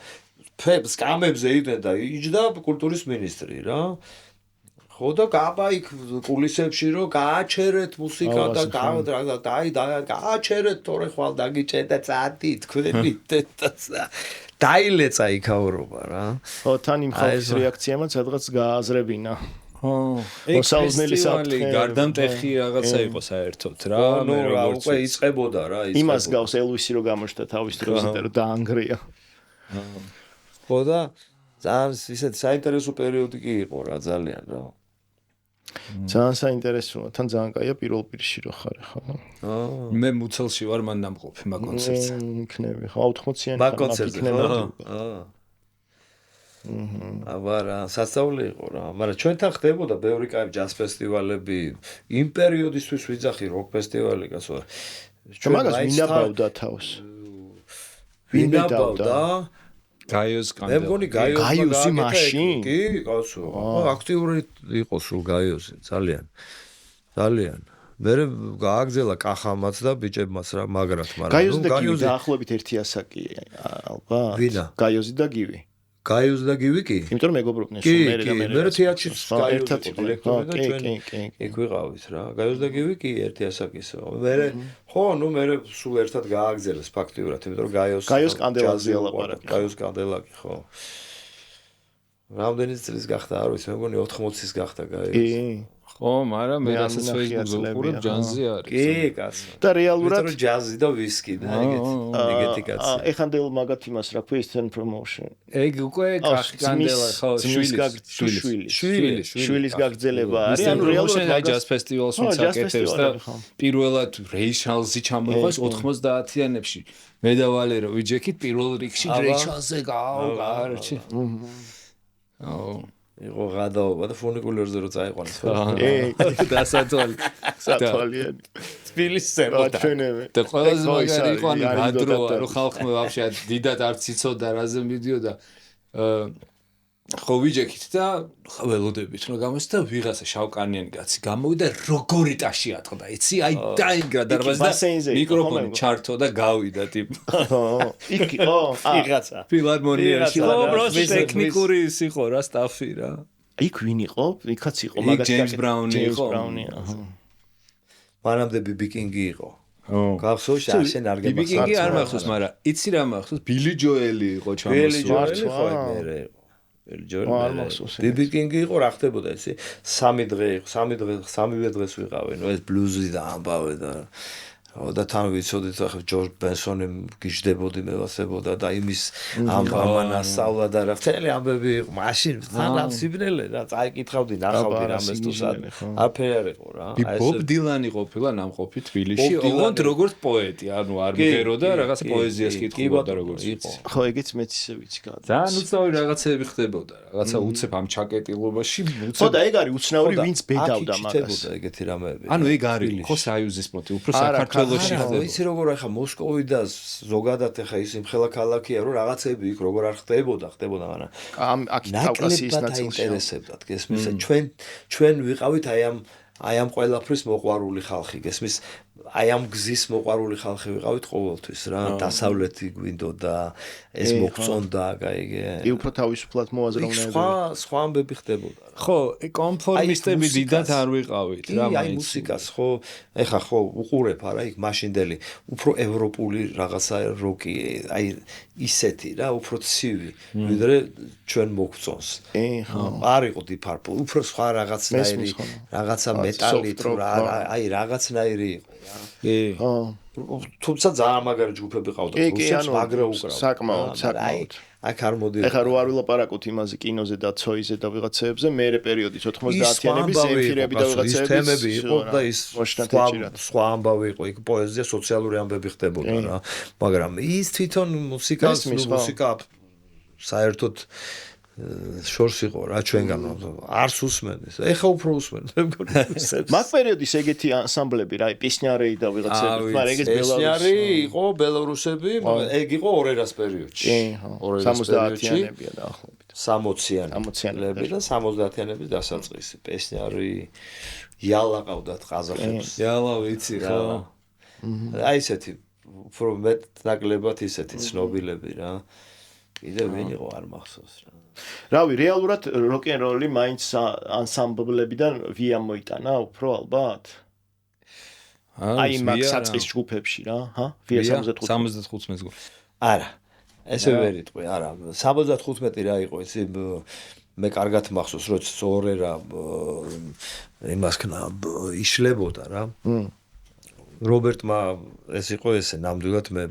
სკამებზე იდნენ და იჯდა კულტურის მინისტრი რა ხო და გააიქ კულისებში რომ გააჩერეთ მუსიკა და გააჩერეთ თორე ხვალ დაგიჭერეთ და წადი თქვენი დაილეცა იქაურობა რა ხო თან იმ ხალხის რეაქციამაც სადღაც გააზრებინა მოსაუზნელი საფრთხე გარდამტეხი რაღაცა იყო საერთოდ რა მე როგორც უკვე იწყებოდა რა იმას გავს ელვისი რო გამოჩნდა თავის დროზე და რომ დაანგრია ხო და ძალიან ისეთ საინტერესო პერიოდი კი იყო რა ძალიან რა ძალიან საინტერესოა თან ძალიან კაია პირველ პირში რო ხარ ხო მე მუცელში ვარ მან დამყოფი მაგ კონცერტზე იქნები ხო 80-იანი მაგ კონცერტზე აბარა სასწაული იყო რა მაგრამ ჩვენთან ხდებოდა ბევრი კაი ჯაზ ფესტივალები იმ პერიოდისთვის ვიძახი როკ ფესტივალი გასვა ჩვენ მაგას ვინაბავდა თავს ვინაბავდა გაიოს კანდელა მე მგონი გაიოსი მაშინ კი კაცო აქტიური იყო სულ გაიოსი ძალიან მე გააგზელა კახამაც და ბიჭებმაც რა მაგრად მაგრამ გაიოსი და გივი დაახლოებით ერთი ასაკი ალბათ ვინა გაიოსი და გივი გაიოს და გივი კი? იმიტომ რომ მეგობრობდნენ სულ მე თეატრში ერთად დირექტორი და ჩვენ იქ ვიყავით რა. გაიოს და გივი კი ერთი ასაკისო. მე ხო, ნუ მე სულ ერთად გააგზელეს ფაქტიურად, იმიტომ რომ გაიოს კანდელაზე ელაპარაკი. გაიოს კანდელაკი ხო. რამდენი წლის გახდა არ ვიცი, მე მგონი 80-ის გახდა გაიოს. კი. ხო, მაგრამ მე რასაც Facebook-ზე ვუყურებ, ჯაზი არის. კი, კაცო. და რეალურად რომ ჯაზი და ვისკი და ეგეთი კაცი. ეხანდელ მაგათ იმას რა ქვია Eastern Promotion. ეგ უკვე კანდელა ხო, შვილის გაგრძელება არის. ანუ რეალურად ჯაზ ფესტივალს ვინც აკეთებს და პირველად რეიშალზი ჩამოიღოს 90-იანებში. მე და ვალერო ვიჯექით პირველ რიგში რეიშალზე გავარჩი. აუ იყო გადაობა და ფუნიკულერზე რო წაიყვანეს ხო? დასათვალიანი. თბილისს წერდა. და ყველაზე მაგარი იყო ანუ გადროა რომ ხალხმა ვაფშე დიდად არც იცოდა რაზე მიდიოდა. ხო ვიჯექით და ველოდებით რომ გამოსცა და ვიღაცა შავკანიანი კაცი გამოვიდა როგორი ტაში ატყდა იცი აი დაინგრა დარბაზ და მიკროფონი ჩართო და გავიდა ტიპ იქ იყო ვიღაცა ფილარმონიაში პროსტ ტექნიკური ის იყო რა სტაფი რა იქ ვინ იყო იქაც იყო მაგას ჯეიმს ბრაუნი იყო მანამდე ბიბი კინგი იყო გახსოვს შენ არ გემახსოვს ბიბი კინგი არ მახსოვს მაგრამ იცი რა მახსოვს ბილი ჯოელი იყო ჩამოსული ბილი ჯოელი ხო მე ბიბი კინგი იყო რა ხდებოდა ესე 3 დღე დღეს ვიყავი ნუ ეს ბლუზი და ამბავე და თან ვიცოდით ახლა ჯორჯ ბენსონი გიждდებოდი მევასებოდა და იმის ამბავანა სწავლა და რა მთელი ამბები იყო მაშინ თან სიბნელე რა წაიკითხავდი ნახავდი რამეს თუ სად არაფერი არ იყო რა ბობ დილანი ყოფილა ნამყოფი თბილისში ოღონდ როგორც პოეტი ანუ არ მღეროდა რაღაც პოეზიას კითხულობდა როგორც იყო ხო ეგეც მეც ისე ვიცი გადა ძალიან უცნაური რაღაცები ხდებოდა რაღაცა უცებ ამ ჩაკეტილობაში ხო და ეგ არის უცნაური ვინც ბედავდა მაგას ეგეთი რამეები ანუ ეგ არის ხო საიუზის მოტივი უფრო საქართველოს ვიცი როგორ ახლა მოსკოვი და ზოგადად ახლა ის იმხელა ქალაქია რომ რაღაცები იქ როგორ არ ხდებოდა მაგრამ აქ კავკასიის ნაწილში ინტერესებდათ გესმის ჩვენ ვიყავით აი აი ამ ყველაფრის მოყვარული ხალხი გესმის აი ამ გზის მოყვარული ხალხი ვიყავით ყოველთვის რა დასავლეთი გვინდოდა ეს მოგწონდა გაიგე კი უფრო თავისუფლად მოაზროვნეები სხვა ამბები ხდებოდა ხო კონფორმისტები დიდად არ ვიყავით რა აი მუსიკას ხო ეხა ხო უყურებ არა იქ მაშინდელი უფრო ევროპული რაღაცა როკი აი ისეთი რა უფრო ცივი ვიდრე ჩვენ მოგწონს ხო არ იყო Deep Purple უფრო სხვა რაღაცნაირი რაღაცა მეტალი თუ აი რაღაცნაირი იყო კი ხო თუმცა ძალიან მაგარი ჯგუფები ყავდა რუსებს მაგრა უკრავდა საკმაოდ აქ არ მოდი ეხლა რო არ ვილაპარაკოთ იმაზე კინოზე და ცოიზე და ვიღაცებზე მერე პერიოდის 90-იანების ემფირები და ვიღაცები ის თემები იყო და ის სხვა ამბავი იყო იქ პოეზია სოციალური ამბები ხდებოდა რა მაგრამ ის თვითონ მუსიკა საერთოდ შორს იყო რა ჩვენგან არს უსმენდეს ეხა უფრო უსმენს მე მგონი მაგ პერიოდის ეგეთი ანსამბლები რა პესნიარი და ვიღაცები მაგრამ ეგეც პესნიარი იყო ბელორუსები ეგ იყო ორერას პერიოდში ხო 70-იანებია დაახლოებით 60-იანები და 70-იანების დასაწყისი პესნიარი იალა ყავდათ ყაზახებს იალა ვიცი რა აი ესეთი უფრო მეტნაკლებად ისეთი ცნობილები რა კიდევ ვინ იყო არ მახსოვს რა რავი რეალურად როკ-ენ-როლი მაინც ანსამბლებიდან ვია მოიტანა უფრო ალბათ აი მაგ საწყის ჯგუფებში რა ვია 75 მეძგო არა ესე ვერ იტყვი არა 75 რა იყო ისი მე კარგად მახსოვს როცა ორერა იმას ქნა იშლებოდა რა რობერტმა ეს იყო ესე ნამდვილად მე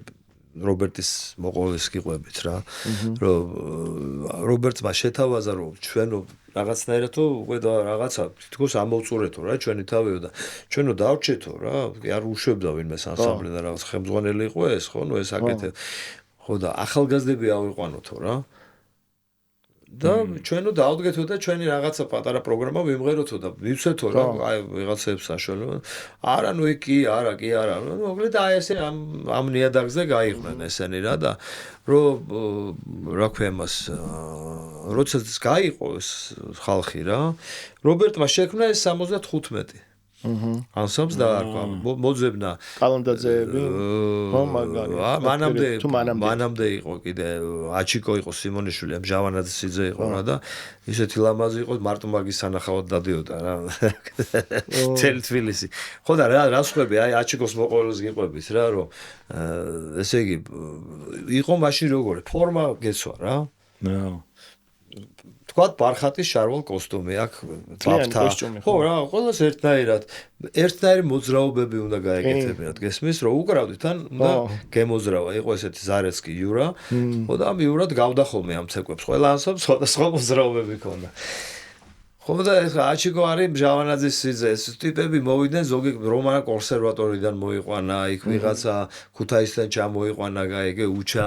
რობერტის მოყოლის გიყვებით რა რომ რობერტმა შეთავაზა რომ ჩვენო რაღაცნაირად უკვე და რაღაცა თითქოს ამოვწურეთო რა ჩვენი თავიო და ჩვენო დავრჩეთო რა არ უშვებდა ვინმე ანსამბლი და რაღაც ხელმძღვანელი იყო ეს ხო ნუ ეს აკეთე ხო და ახალგაზრდები ავიყვანოთო რა და ჩვენო დაუდგეთო და ჩვენი რაღაცა პატარა პროგრამა ვიმღეროთო და მივცეთო რა აი ვიღაცებს საშუალება არა ნუ კი არა მოკლედ აი ესე ამ ნიადაგზე გაიყვნენ ესენი რა და რომ რა ქვია მას როცა გაიყო ეს ხალხი რა რობერტმა შექმნა ეს 75 ანსამბლს დაარქვა მოძებნა კალანდაძეები ხო მაგარი მანამდე იყო კიდე აჩიკო იყო სიმონიშვილი ჟავანაძე იყო რა და ისეთი ლამაზი იყო მარტო მაგის სანახავად დადიოდა რა თელ თბილისი ხო და რა სხვები აი აჩიკოს მოყოლს გიყვებით რა რომ ესე იგი იყო მაშინ როგორი ფორმა გეცვა რა თქვათ ბარხატის შარვალ კოსტუმი აქ ბაფთა ხო რა ყველას ერთნაირი მოძრაობები უნდა გაეკეთებინათ გესმის რომ უკრავდით თან უნდა გემოძრავა იყო ესეთი ზარეცკი იურა ხო და ამ იურად გავდა ხოლმე ამ ცეკვებს ყველა ანსამბლს სხვადასხვა მოძრაობები ქონდა ხო და ეს აჩიკო არის ჟავანაძის სიძე ეს ტიპები მოვიდნენ ზოგი რომანა კონსერვატორიდან მოიყვანა იქ ვიღაცა ქუთაისიდან ჩამოიყვანა გაიგე უჩა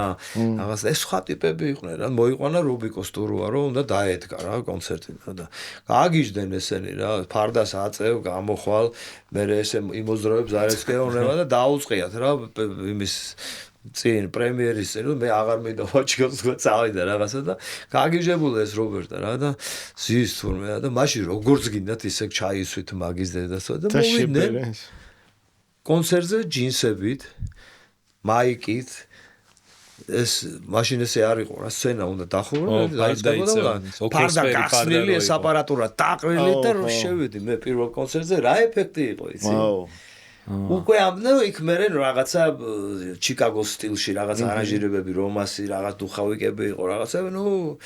რაღაც ეს სხვა ტიპები იყვნენ რა მოიყვანა რუბიკოს ტურუა რომ უნდა დაედგა რა კონცერტიდან და გააგიჟდნენ ესენი რა ფარდას აწევ გამოხვალ მე ესე იმოძრავებს ზარესკეონება და დაუწყიათ რა იმის წინ პრემიერის წინ მე აღარ მინდა ვაჩიკოს წავიდა რაღაცა და გააგიჟებული ეს რობერტა რა და ზის თურმე და მაშინ როგორც გინდათ ისე ჩაისვით მაგის დედასო და მოვიდნენ კონცერტზე ჯინსებით მაიკით ეს მაშინ ესე არ იყო რა სცენა უნდა დახურვა ფარდა გახსნილი ეს აპარატურა დაყრილი და რომ შევედი მე პირველ კონცერტზე რა ეფექტი იყო იცი უკვე ამნო იქ მერე რაღაცა ჩიკაგოს სტილში რაღაც არანჟირებები რომასი რაღაც დუხავიკები იყო რაღაცა ნუ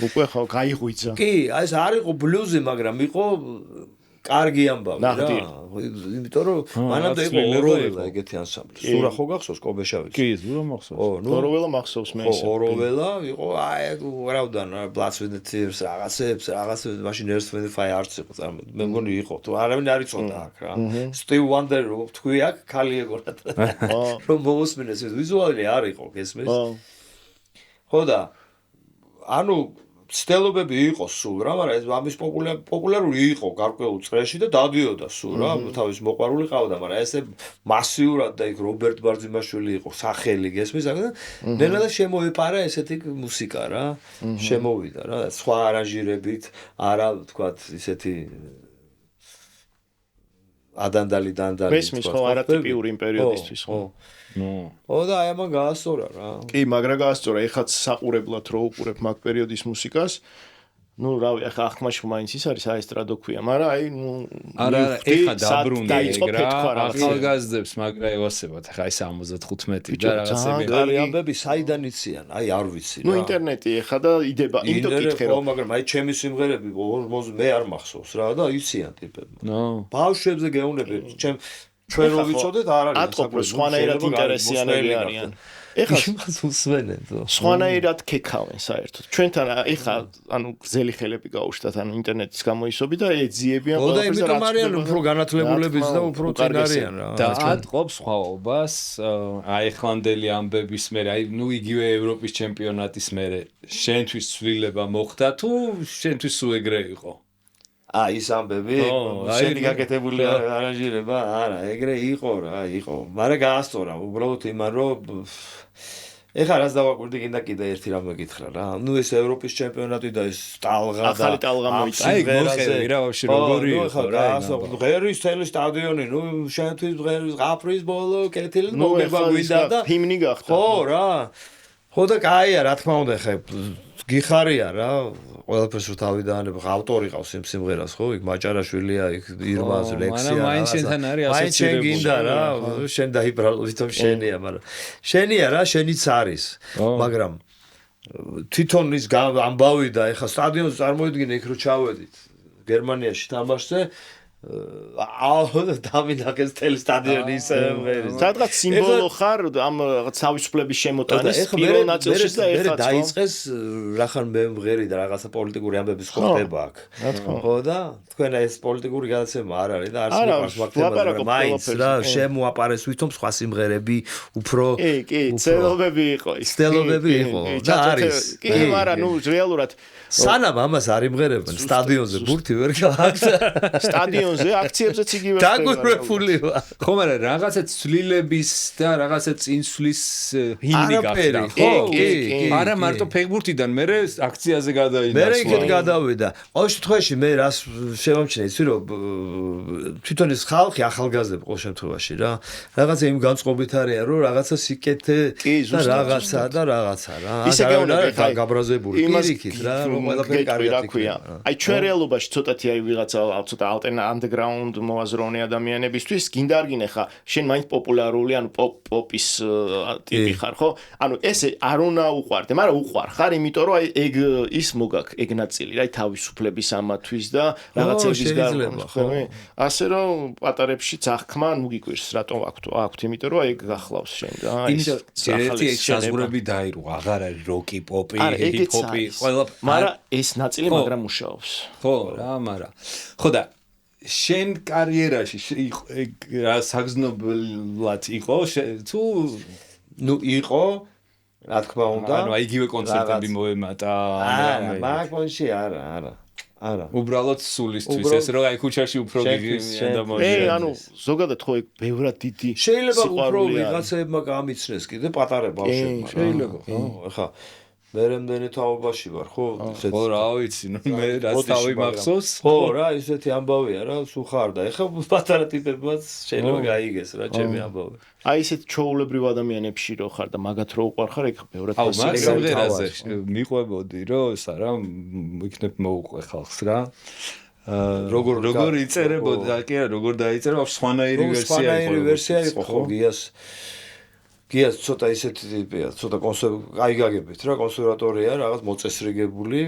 უკვე ხო გაიღვიძა კი აი ეს არ იყო ბლუზი მაგრამ იყო კარგი ამბავი რა იმიტომ რომ მანამდე იყო ოროველა ეგეთი ანსამბლი სურა ხო გახსოვს კობეშავი კი სურა მახსოვს ოროველა მახსოვს მე ისე ოროველა იყო აი ურავდან Bloods with the Tears რაღაცებს მაშინ Earth Wind and Fire არც იყო მე მგონი იყო თუ არავინ არ იცოდა აქ რა Steve Wonder თქვი აქ ქალი ეგონა რომ მოусმინეს ვიზუალი არ იყო გესმის ხო და ანუ ცდელობები იყო სულ რა, მაგრამ ეს ამის პოპულარული იყო გარკვეულ წრეში და დადიოდა სულ რა, თავის მოყვარული ყავდა, მაგრამ ესე მასიურად და იქ რობერტ ბარძიმაშვილი იყო სახელი გესმის, და ნელა შემოეპარა ესეთი მუსიკა რა, შემოვიდა რა, სხვა არანჟირებით, არა თქვათ ისეთი ადანდალი მესმის ხო არატიპიური იმ პერიოდისთვის ხო ო და აი ამან გაასწორა რა კი მაგრა გაასწორა ეხაც საყურებლად რო უყურებ მაგ პერიოდის მუსიკას ну რავი ახლა ახმაში მაინც ის არის აესტრადო ქვია მაგრამ აი ну არა ეხა დაბრუნდა ეგრა ახალგაზრდებს მაგრა ევასებათ ახლა აი 75 და რაღაცები გარი ამბები საიდან იციან აი არ ვიცი რა ну ინტერნეტი ეხა და იდება იმიტომ კითხე რომ მაგრამ აი ჩემი სიმღერები მე არ მახსოვს რა და იციან ტიპები ბავშვებზე გეუბნები ჩვენ რო ვიცოდეთ არ არის ატყობ სხვანაირად ინტერესიანები არიან ეხლა იმას უსვენენ სხვანაირად ქექავენ საერთოდ ჩვენთან ეხლა ანუ გზელი ხელები გაუშვათ ანუ ინტერნეტის გამოისობი და ეძიებიან ყველაფერს და იმიტომ არიან უფრო განათლებულებიც და უფრო წინ არიან რა და ატყობს სხვაობას აეხლანდელი ამბების მერე აი ნუ იგივე ევროპის ჩემპიონატის მერე შენთვის ცვლილება მოხდა თუ შენთვის სულ ეგრე იყო ის ამბები შენი გაკეთებული არანჟირება არა ეგრე იყო რა იყო მაგრამ გაასწორა უბრალოდ იმან რომ ეხლა რას დავაკვირდი კიდე ერთი რამ მეკითხრა რა ნუ ეს ევროპის ჩემპიონატი და ეს ტალღა და ახალი ტალღა მოიწა აი მოხევი რა ვაფშე როგორი იყო რა ღერის თელი სტადიონი ნუ შენთვის ღერის აფრის ბოლო კეთილი მოგება გვინდა და ჰიმნი გახდა ხო რა ხო და კაია რა თქმა უნდა ხე გიხარია რა ყველაფერს რო თავი დაანებ ავტორი ყავს იმ სიმღერას ხო იქ მაჭარაშვილია იქ ირმას ლექსია მაგრამ მაინც შენთან არის ასოცირებული გინდა რა შენ დაიბრალო ვითომ შენია მაგრამ შენია რა შენიც არის მაგრამ თვითონ ის ამბავი და ეხა სტადიონს წარმოიდგინე იქ რო ჩავედით გერმანიაში თამაშზე დამინახეს თელი სტადიონი ისე სადღაც სიმბოლო ხარ ამ რაღაც თავისუფლების შემოტანის პირველ ნაწილში და ეხლა დაიწყეს რახან მე მღერი და რაღაცა პოლიტიკური ამბების ხდება აქ ხო და თქვენ ეს პოლიტიკური გადაცემა არ არის და არც მიყვარს მაგ მაინც რა შემოაპარეს ვითომ სხვა სიმღერები უფრო კი ცელობები იყო ის ცელობები იყო და არის კი მაგრამ ნუ რეალურად სანამ ამას არ იმღერებენ სტადიონზე ბურთი ვერ გააკეთა სტადიონზე აქციებზეც იგივე ხდება დაგურვებული ვარ ხო მაგრამ რაღაცა ცვლილების და რაღაცა წინსვლის ჰიმნი გახდა ხო კი არა მარტო ფეხბურთიდან მე აქციაზე გადაინაცვლა მე იქეთ გადავიდა ყოველ შემთხვევაში მე რას შევამჩნიე იცი რომ თვითონ ეს ხალხი ახალგაზრდები ყოველ შემთხვევაში რა რაღაცა იმ განწყობით არიან რომ რაღაცა სიკეთე და რაღაცა რა ისე გეუბნები გაბრაზებული პირიქით რა ყველაფერი კარგად იქნება. აი ჩვენ რეალობაში ცოტათი აი ვიღაცა ცოტა underground მოაზროვნე ადამიანებისთვის გინდა არ გინე ხა შენ მაინც პოპულარული ანუ პოპის ტიპი ხარ ხო? ანუ ესე არ უნდა უყვარდე, მაგრამ უყვარ ხარ, იმიტომ რომ აი ეგ ის მოგაქ ეგ ნაწილი რა თავისუფლების ამათვის და რაღაცების გარკვევა ხო? ასე რომ პატარებშიც აღქმა ნუ გიკვირს რატომ აქვთ, იმიტომ რომ ეგ გახლავს შენ რა. ის საზღვრები დაირო, აღარ არის როკი, პოპი, ჰიპ-ჰოპი, ყველა მაგრამ ეს ნაწილი მაგრამ მუშაობს. ხო რა, მაგრამ ხო და შენ კარიერაში რა საგზნობლად იყო თუ ნუ იყო რა თქმა უნდა ანუ იგივე კონცერტები მოემატა არა მაგონში არა უბრალოდ სულისთვის ეს რომ აი ქუჩაში უფრო გიგია და მოჟე ანუ ზოგადად ხო ეგ ბევრად დიდი შეიძლება უფრო ვიღაცებმა გამიცნეს კიდე პატარა ბავშვებმა შეიძლება ხო ახლა მე რამდენი თაობაში ვარ ხო ხო რა ვიცი ნუ მე რაც თავი მახსოვს ხო რა ისეთი ამბავია რა სულ ხარ და ეხლა პატარა ტიპებმაც შეიძლება გაიგეს რა ჩემი ამბავი აი ესეთ ჩოულებრივ ადამიანებში რო ხარ და მაგათ რო უყარ ხარ ეგ ბევრად მასწავლებლაზე მიყვებოდი რომ ეს არა იქნებ მოუყვე ხალხს რა როგორ იწერებოდა კი არა როგორ დაიწერა სხვანაირი ვერსია იყო ხო გიას ცოტა ისეთი ტიპია, ცოტა აი გაგებით რა, კონსერვატორია, რაღაც მოწესრიგებული,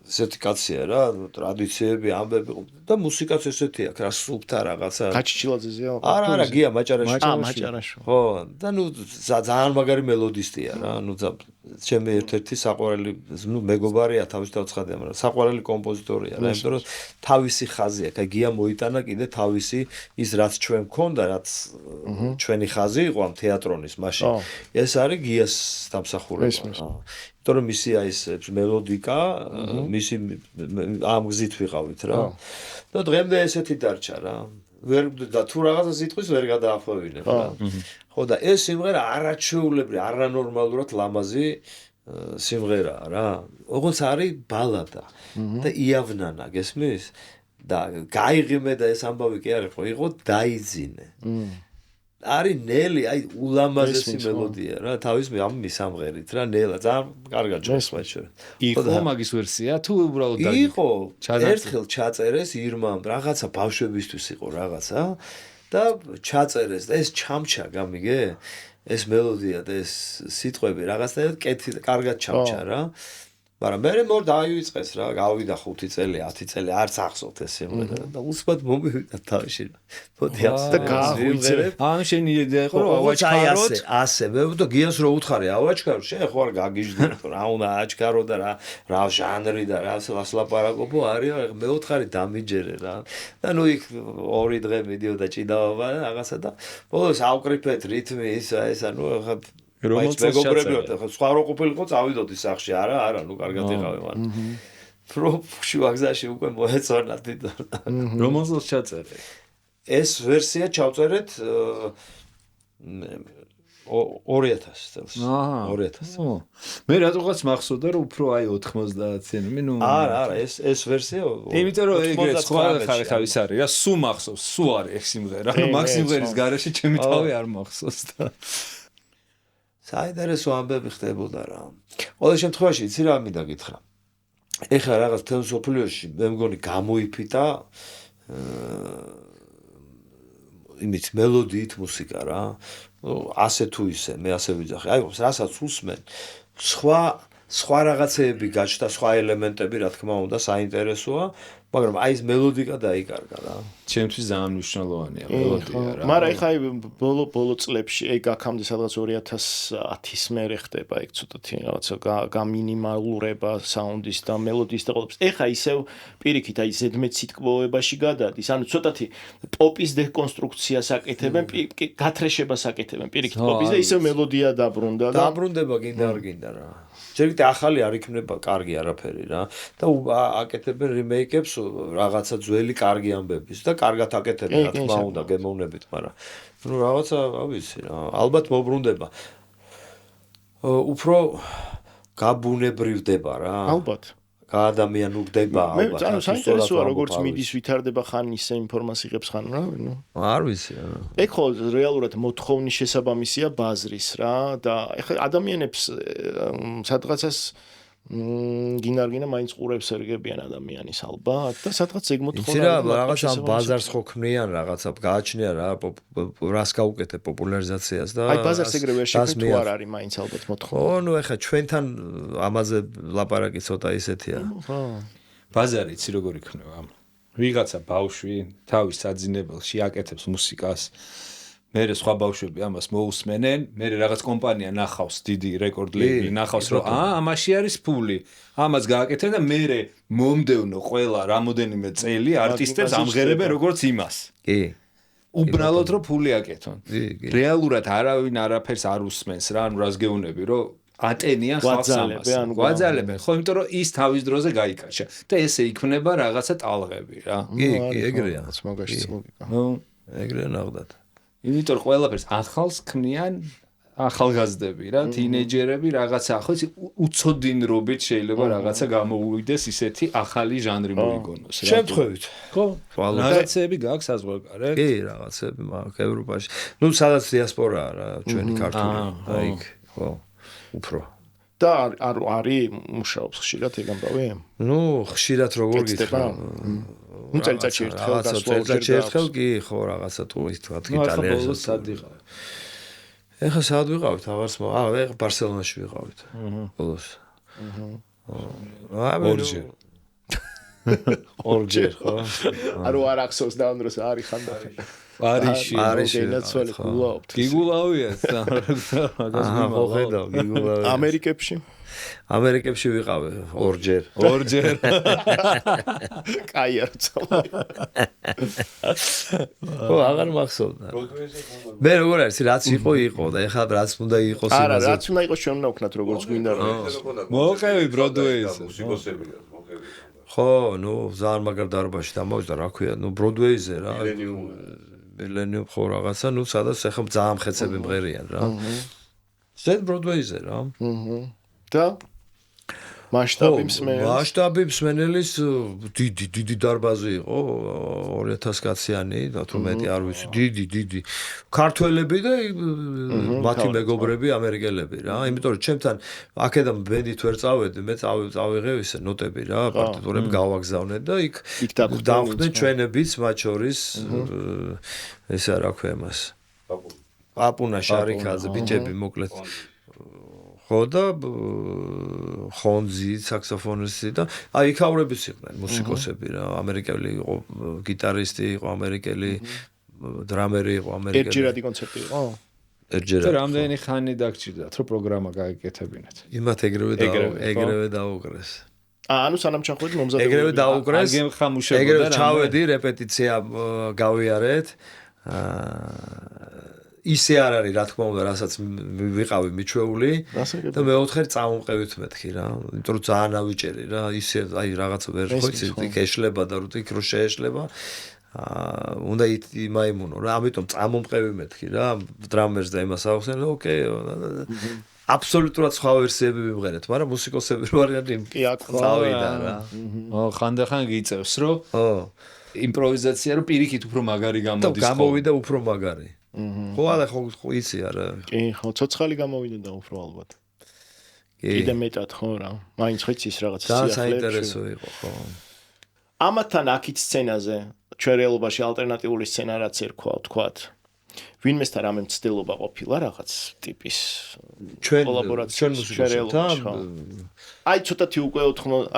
ესეთი კაცია რა, ტრადიციები, ამბები და მუსიკაც ესეთი აქვს, რა სულთა რაღაცა. გაჩიჩილაძეზეა? არა, გია მაჭარაშვილი. მაჭარაშვილი. ხო, და ნუ ძალიან მაგარი მელოდისტია რა, ნუ ჩემი ერთ-ერთი საყვარელი, ნუ მეგობარია თავისთავად ცხადია, მაგრამ საყვარელი კომპოზიტორია რა, იმიტომ რომ თავისი ხაზი აქვს, აი გია მოიტანა კიდე თავისი ის რაც ჩვენ მქონდა, რაც ჩვენი ხაზი იყო ამ თეატრონის მაშინ. ეს არის გიას დამსახურება. იმიტომ რომ მისი აი ეს მელოდიკა, მისი ამ გზით ვიყავით რა. და დღემდე ესეთი დარჩა რა. ვერ და თუ რაღაცა სიტყვის ვერ გადაახვევინებ რა. ხო და ეს სიმღერა არაჩვეულებრივი, არანორმალურად ლამაზი სიმღერაა რა. როგორც არის ბალადა და იავნანა, გესმის? და გაიღიმე და ეს ამბავი კი არის, ხო, იყო დაიძინე. არის ნელი, აი ულამაზესი მელოდია რა, თავის მის სამღერით რა, ნელა, ძალიან კარგად ჩასვლა შე. იყო მაგის ვერსია თუ უბრალოდ იყო, ერთხელ ჩაწერეს ირმამ, რაღაცა ბავშვებისთვის იყო რაღაცა და ჩაწერეს და ეს ჩამჩა, გამიგე? ეს მელოდია და ეს სიტყვები რაღაცნაირად კარგად ჩამჩა რა. მაგრამ მე მორ დაივიწყეს რა, გავიდა 5 წელი, 10 წელი, არც ახსოვთ ეს სიმღერა და უსმად მომივიდა თავში. მოდი და გაღვიძებ. ან შენი იდეა იყო რომ ავაჩქაროთ. ასე, მე ვთქო გიას რო უთხარი ავაჩქარო, შენ ხო არ გაგიჟდი რომ რა უნდა აჩქარო და რა ჟანრი და რა ლაპარაკობო არის, მე ვთხარი დამიჯერე რა. და ნუ იქ 2 დღე მიდიოდა ჭიდაობა და რაღაცა და ბოლოს ავკრიფეთ რითმი ესა ნუ ხა რომელიც მეგობრებიოთ, ხო სხვა რო ყოფილიყო წავიდოდი სახში, არა, ნუ კარგად იყავი მან. პროფში ვაგზაში უკვე მოეწონა თვითონ. რომელსაც ჩაწერე? ეს ვერსია ჩავწერეთ 2000 წელს. 2000. მე რატოღაც მახსოვდა რომ უფრო აი 90-იანი, ნუ არა, ეს ვერსია. იმიტომ რომ ეგრე სხვა ხარ ის არის რა, სულ მახსოვს, სულ არის ეს სიმღერა. მაგ სიმღერის გარეშე ჩემი თავი არ მახსოვს და საინტერესო ამბები ხდებოდა რა. ყოველ შემთხვევაში იცი რა მინდა გითხრა. ეხლა რაღაც თემსოფლიოში მე მგონი გამოიფიტა იმით მელოდიით მუსიკა რა. ასე თუ ისე მე ასე ვიძახი. აი რასაც უსმენ სხვა რაღაცეები გაჩნდა, სხვა ელემენტები რა თქმა უნდა საინტერესოა, მაგრამ აი ეს მელოდიკა დაიკარგა რა. ჩემთვის ძალიან მნიშვნელოვანია მელოდია რა. მაგრამ ეხლა ბოლო წლებში ეგ აქამდე სადღაც 2010-ის მერე ხდება ეგ ცოტათი რაღაცა გამინიმალურება საუნდის და მელოდიის და ყველაფრის. ეხლა ისევ პირიქით აი ზედმეტ სიტყვოვებაში გადადის. ანუ ცოტათი პოპის დეკონსტრუქციას აკეთებენ, გათრეშებას აკეთებენ. პირიქით პოპის და ისევ მელოდია დაბრუნდა და დაბრუნდება გინდა არ გინდა რა. ჯერით ახალი არ იქნება კარგი არაფერი რა და აკეთებენ რიმეიკებს რაღაცა ძველი კარგი ამბების და კარგად აკეთებენ რა თქმა უნდა გემოვნებით, მაგრამ ნუ რაღაცა რა ვიცი რა, ალბათ მოbrunდება. უფრო გაბუნებრივდება რა. ალბათ. გაადამიანურდება ალბათ. ანუ საინტერესოა როგორც მიდის ვითარდება ხან ისე ინფორმაციებს ხან რა, ნუ არ ვიცი რა. ეგ ხო რეალურად მოთხოვნის შესაბამისია ბაზრის რა და ეხლა ადამიანებს სადღაცას გინარგინა მაინც ყურებს ერგებიან ადამიანის ალბათ და სადღაც ეგ მოთხოვნა რაღაცა ბაზარს ხო ქმნიან რაღაცა გააჩნია რა რას გაუკეთებ პოპულარიზაციას და აი ბაზარს ეგრე ვერ შექმნით თუ არ არის მაინც ალბათ მოთხოვნა. ო ნუ ეხლა ჩვენთან ამაზე ლაპარაკი ცოტა ისეთია. ბაზარი იცი როგორ იქნება? ვიღაცა ბავშვი თავის საძინებელში აკეთებს მუსიკას. მე სხვა ბავშვები ამას მოусმენენ, მე რაღაც კომპანია ნახავს, დიდი რეკორდ ლეიბლი ნახავს, რომ ამაში არის ფული. ამას გააკეთებენ და მე მომდევნო ყველა რამოდენიმე წელი არტისტებს ამღერებენ როგორც იმას. კი. უბრალოდ რომ ფული აკეთონ. რეალურად არავინ არაფერს არ უსმენს რა, ანუ რას გეუბნები, რომ ატენიან ხალხს ამას. გვაძალებენ, ხო, იმიტომ რომ ის თავის დროზე გაიკაჩა და ესე იქმნება რაღაცა ტალღები რა. კი, ეგრეა. მაგაშიც ლოგიკა. ეგრეა ნახდათ. იმიტომ რომ ყველაფერს ახალს ქმნიან ახალგაზრდები რა, თინეიჯერები რაღაცა, ხო იცი, უცოდინრობით შეიძლება რაღაცა გამოუვიდეს ისეთი ახალი ჟანრი მოიგონოს რა. შემთხვევით. ხო? რაღაცები გაქვს საზღვარგარეთ? კი, რაღაცები მაქვს ევროპაში. ნუ სადაც დიასპორაა რა, ჩვენი ქართული. აი, ხო, უფრო. და არის მუშაობს ხშირად ეგ ამბავი? ნუ ხშირად როგორ გითხრა? ნუ წელიწადში ერთხელ წელიწადში ერთხელ კი ხო რაღაცა ტურისტ ვთქვათ იტალიაში სად ვიყავით? ეხლა სად ვიყავით? აღარც ეხლა ბარსელონაში ვიყავით. ბოლოს. ორჯერ ხო? არო არ ახსოვს და ამ დროს არის ხანდახი. პარიზში ნაცვალი გულაობთ. გიგულავია მაგას მოხედავ გიგულავია. ამერიკებში ვიყავე ორჯერ. კაი არ წავა. ხო აღარ მახსოვდა. მე როგორ არის რაც იყო და ეხლა რაც უნდა იყოს იმაზე. არა რაც უნდა იყოს ჩვენ უნდა ვქნათ როგორც გვინდა რა. მოყევი ბროდვეიზე. ხო, ნუ ზარ მაგარ დარბაზში დამოვიდა რა ქვია, ნუ ბროდვეიზე რა. მილენიუმ ხო რაღაცა, ნუ სადაც ეხლა ძალიან ხეცები მღერიან რა. ზედ ბროდვეიზე რა. და მასშტაბი მსმენელის მასშტაბი მსმენელის დიდი დარბაზი იყო 2000 კაციანი და თუ მეტი არ ვიცი დიდი ქართველები და მათი მეგობრები ამერიკელები რა იმიტომ რომ ჩემთან აქედან ბენდით ვერ წავედი მე წავიღე ისე ნოტები რა პარტიტურები გავაგზავნე და იქ დავხდნენ ჩვენებიც მათ შორის ესა რა ქვია მას პაპუნა შარიქაძე ბიჭები მოკლედ ხო და ხონძი საქსოფონისტი და აი იქავრებიც იყვნენ მუსიკოსები რა ამერიკელი იყო გიტარისტი იყო ამერიკელი დრამერი იყო ამერიკელი ერთჯერადი კონცერტი იყო ერთჯერადი რამდენი ხანი დაგჭირდათ რომ პროგრამა გაეკეთებინათ იმათ ეგრევე დაუკრეს ანუ სანამ ჩახვედი მომზადებულები ეგრევე დაუკრეს ეგრევე ჩავედი რეპეტიცია გავიარეთ ისე არ არის რა თქმა უნდა რასაც ვიყავი მიჩვეული და მეოთხე წამომყევით მეთქი რა იმიტომ რომ ძალიან ავიჭერი რა ისე აი რაღაცა ვერ ხოიცი იქ ეშლება და როდი იქ რო შეეშლება უნდა იმაიმუნო რა ამიტომ წამომყევი მეთქი რა დრამერს და იმას ახსენ ოკეი აბსოლუტურად სხვა ვერსიები ვიმღერეთ მაგრამ მუსიკოსები რო არიან კი აქ წავიდა რა ხანდახან გიწევს რომ იმპროვიზაცია რო პირიქით უფრო მაგარი გამოდის და გამოვიდა უფრო მაგარი ხო არა ხო იცი არა კი ხო ცოცხალი გამოვიდა და უფრო ალბათ კიდე მეტად ხო რა მაინც ხეცის რაღაც სიახლეებში საინტერესო იყო ხო ამათთან აქით სცენაზე ჩვენ რეალობაში ალტერნატიული სცენა რაც ერქვა ვთქვათ ვინმესთან რამე მცდელობა ყოფილა რაღაც ტიპის კოლაბორაცია ჩვენ რეალობაში აი ცოტათი უკვე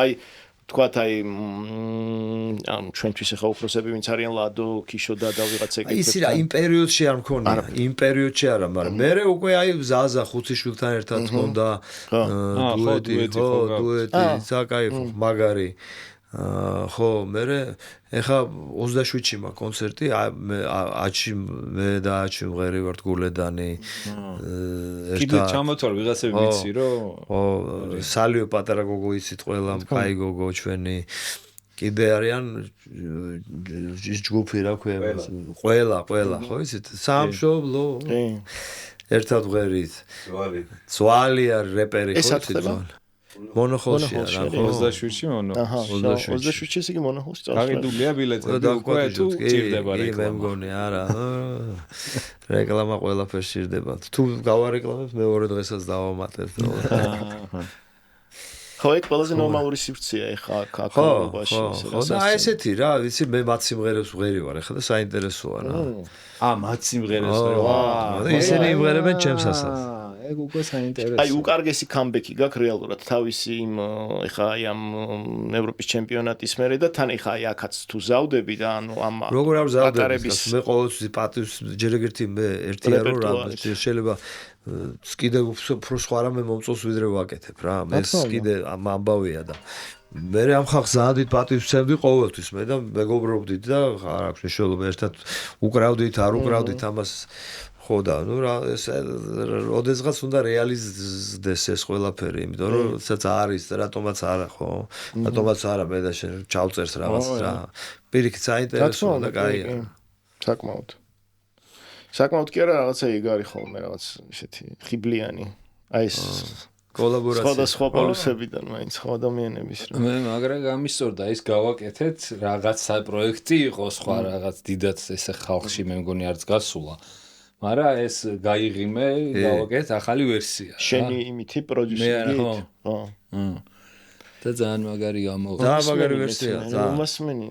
აი თქვათ აი ჩვენთვის ახლა უფროსები ვინც არიან ლადო ქიშო და ვიღაც ეგეთი ისი რა იმ პერიოდში არ მქონია იმ პერიოდში არა მაგრამ მე უკვე აი ზაზა ხუთიშვილთან ერთად მქონდა დუეტი საკაიფო მაგარი ხო მე ეხა 27-ში მა კონცერტი აჩი მე და აჩი მღერი ვართ გულედანი კიდე ჩამოთვალ ვიღაცები ვიცი რომ ხო სალიო პატარა გოგო იცით ყველა კაი გოგო ჩვენი კიდე არიან ჯგუფი რა ქვია ყველა ხო იცით სამშობლო ერთად ვღერით ზვალი არის რეპერი ხო იცით მონოხოლშია რა 27-ში მონო 27-ში ისე კი მონოხოლში წავიდა გაგიდულია ბილეთები უკვე თუ ჭირდება რეკლამა მე მგონი არა რეკლამა ყველაფერს ჭირდება თუ გავარეკლამებ მეორე დღესაც დავამატებ ხო ეგ ყველაზე ნორმალური სივრცეა ეხა აკაკობაში ხო და ესეთი რა ვიცი მე მათ სიმღერებს ვღერი ვარ ეხლა და საინტერესოა რა მათ სიმღერებს ისინი იმღერებენ ჩემს ასას ეგ უკვე საინტერესოა. აი უკარგესი კამბექი გაქვს რეალურად თავისი იმ ეხა აი ამ ევროპის ჩემპიონატის მერე და თან ეხა აი აქაც თუ ზავდები და ანუ ამ როგორ არ ზავდები მე ყოველთვის პატივს ჯერ ერთი მე ერთია რომ რა შეიძლება კიდე უფრო სხვა რამე მომწონს ვიდრე ვაკეთებ რა მე კიდე ამბავია და მე ამ ხალხს ზადით პატივს ვცემდი ყოველთვის მე და მეგობრობდით და არ აქვს მნიშვნელობა ერთად უკრავდით არ უკრავდით ამას ხო და ნუ რა ეს ოდესღაც უნდა რეალიზდეს ეს ყველაფერი იმიტომ რომ სადაც არის რატომაც არა ხო რატომაც არა მე და შენ ჩავწერს რაღაც რა პირიქით საინტერესოა და კაია საკმაოდ კი არა რაღაცა ეგ არის ხოლმე რაღაც ისეთი ხიბლიანი აი ეს კოლაბორაცია სხვა პოლუსებიდან მაინც სხვა ადამიანების რა მე მაგრამ გამისწორდა ის გავაკეთეთ რაღაც პროექტი იყო სხვა რაღაც დიდად ესე ხალხში მე მგონი არც გასულა მაგრამ ეს გაიღიმე გავაკეთეთ ახალი ვერსია შენი იმითი პროდიუსერი ხო და ძალიან მაგარი გამოვიდა და მაგარი ვერსია უმასმენი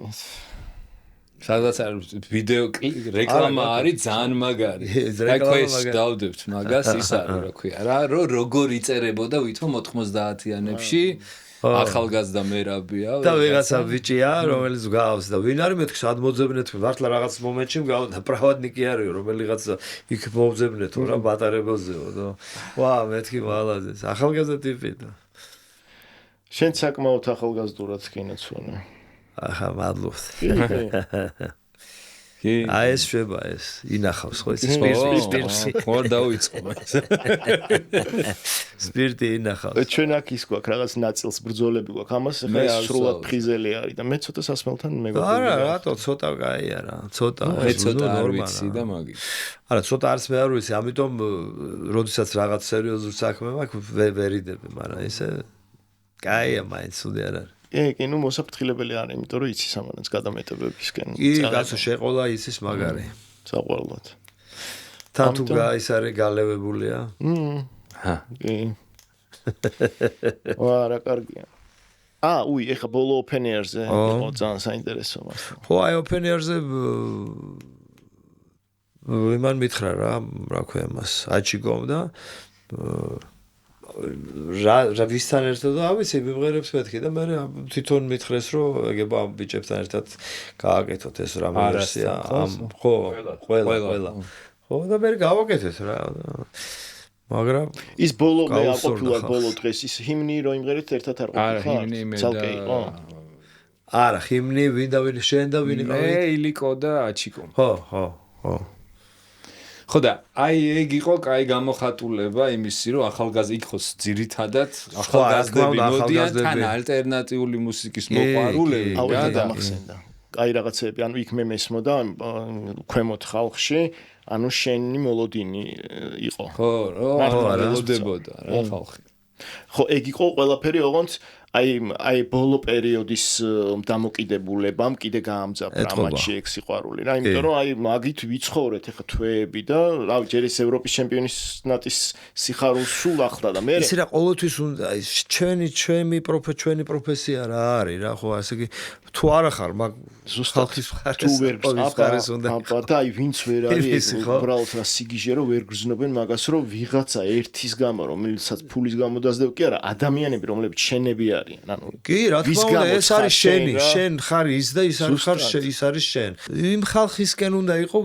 სადაც არის ვიდეო რეკლამა არის ძალიან მაგარი რა ეს დავდებთ მაგას ის არის რა ქვია რა როგორ იწერებოდა ვითომ 90-იანებში ახალგაზრდა მერაბია და ვიღაცა ბიჭია რომელიც გავს და ვინ არის მეთქი სად მოძებნეთ მართლა რაღაც მომენტში მგავდა პრავადნიკი არისო რომელიღაც იქ მოძებნეთო რა ბატარებელზეო და ვა მეთქი მალაზეს ახალგაზრდა ტიპი და შენ საკმაოდ ახალგაზრდურად კინოცვენე ახლა მადლობთ აი ეს შეება ეს ინახავს ხო ეს სპირტი ხო დავიწყო სპირტი ინახავს ჩვენ აქ ის გვაქვს რაღაც ნაწილს ბრძოლები გვაქვს ამას ხა ეს სრულად ფრიზელი არის და მე ცოტა სასმელთან მეგობრები არა რატო ცოტა კაია რა ცოტა მე ცოტა არ ვიცი და მაგის არა ცოტა არც მე არ ვიცი ამიტომ როდესაც რაღაც სერიოზულ საქმე მაქვს ვერიდები მაგრამ ესე კაია, მაინც სუდი არ არის. კი, ნუ მოსაფრთხილებელი არის, იმიტომ რომ იცის ამანაც გადამეტებებისკენ. კი, კაცო შეყოლა იცის მაგარი. საყვარლად. თან თუ ის არის გალევებულია. კი. რა კარგია. ეხა ბოლო open air-ზე იყო ძალიან საინტერესო მასა. ხო, აი open air-ზე იმან მითხრა რა ქვია მას, აჩიგომ და რა ვისთან ერთად და ავიცი მიმღერებს მეთქი და მე თვითონ მითხრეს რომ ეგება ამ ბიჭებთან ერთად გააკეთოთ ეს რამე ვერსია ხო ყველა ხო და მე გავაკეთეთ რა მაგრამ ის ბოლო მე აყოფილა ბოლო დღეს ის ჰიმნი რო იმღერეთ ერთად არ ყოფილა არა ჰიმნი მე და არა ჰიმნი ვინ და ვინ შენ და ვინ მე ილიკო და აჩიკო ხო ხო და აი ეგ იყო კაი გამოხატულება იმისი რომ ახალგაზრდა იქოს ძირითადად ახალგაზრდები მოდიან თან ალტერნატიული მუსიკის მოყვარულები და გამახსენდა კაი რაღაცები ანუ იქ მე მესმოდა ქვემოთ ხალხში ანუ შენი მოლოდინი იყო ხო რა მოლოდებოდა რა ხალხი ხო ეგ იყო ყველაფერი ოღონდ აი ბოლო პერიოდის დამოკიდებულებამ კიდე გაამძაფრა მატჩი ეგ სიყვარული რა იმიტომ რომ აი მაგით ვიცხოვრეთ ახლა თვეები და რავი ჯერ ის ევროპის ჩემპიონატის სიხარულს სულ ახლა და მე ისე რა ყოველთვის უნდა ჩვენი პროფესია რა არის რა ხო ასე იგი თუ არა ხარ მაგ ხალხის მხარეს უნდა და აი ვინც ვერ არის უბრალოდ რა სიგიჟე რომ ვერ გრძნობენ მაგას რომ ვიღაცა ერთის გამო რომელსაც ფულის გამო დაძდევ კი არა ადამიანები რომლებიც შენები ანუ კი რა თქმა უნდა ეს არის შენ ხარ ის და ის არის შენ იმ ხალხისკენ უნდა იყო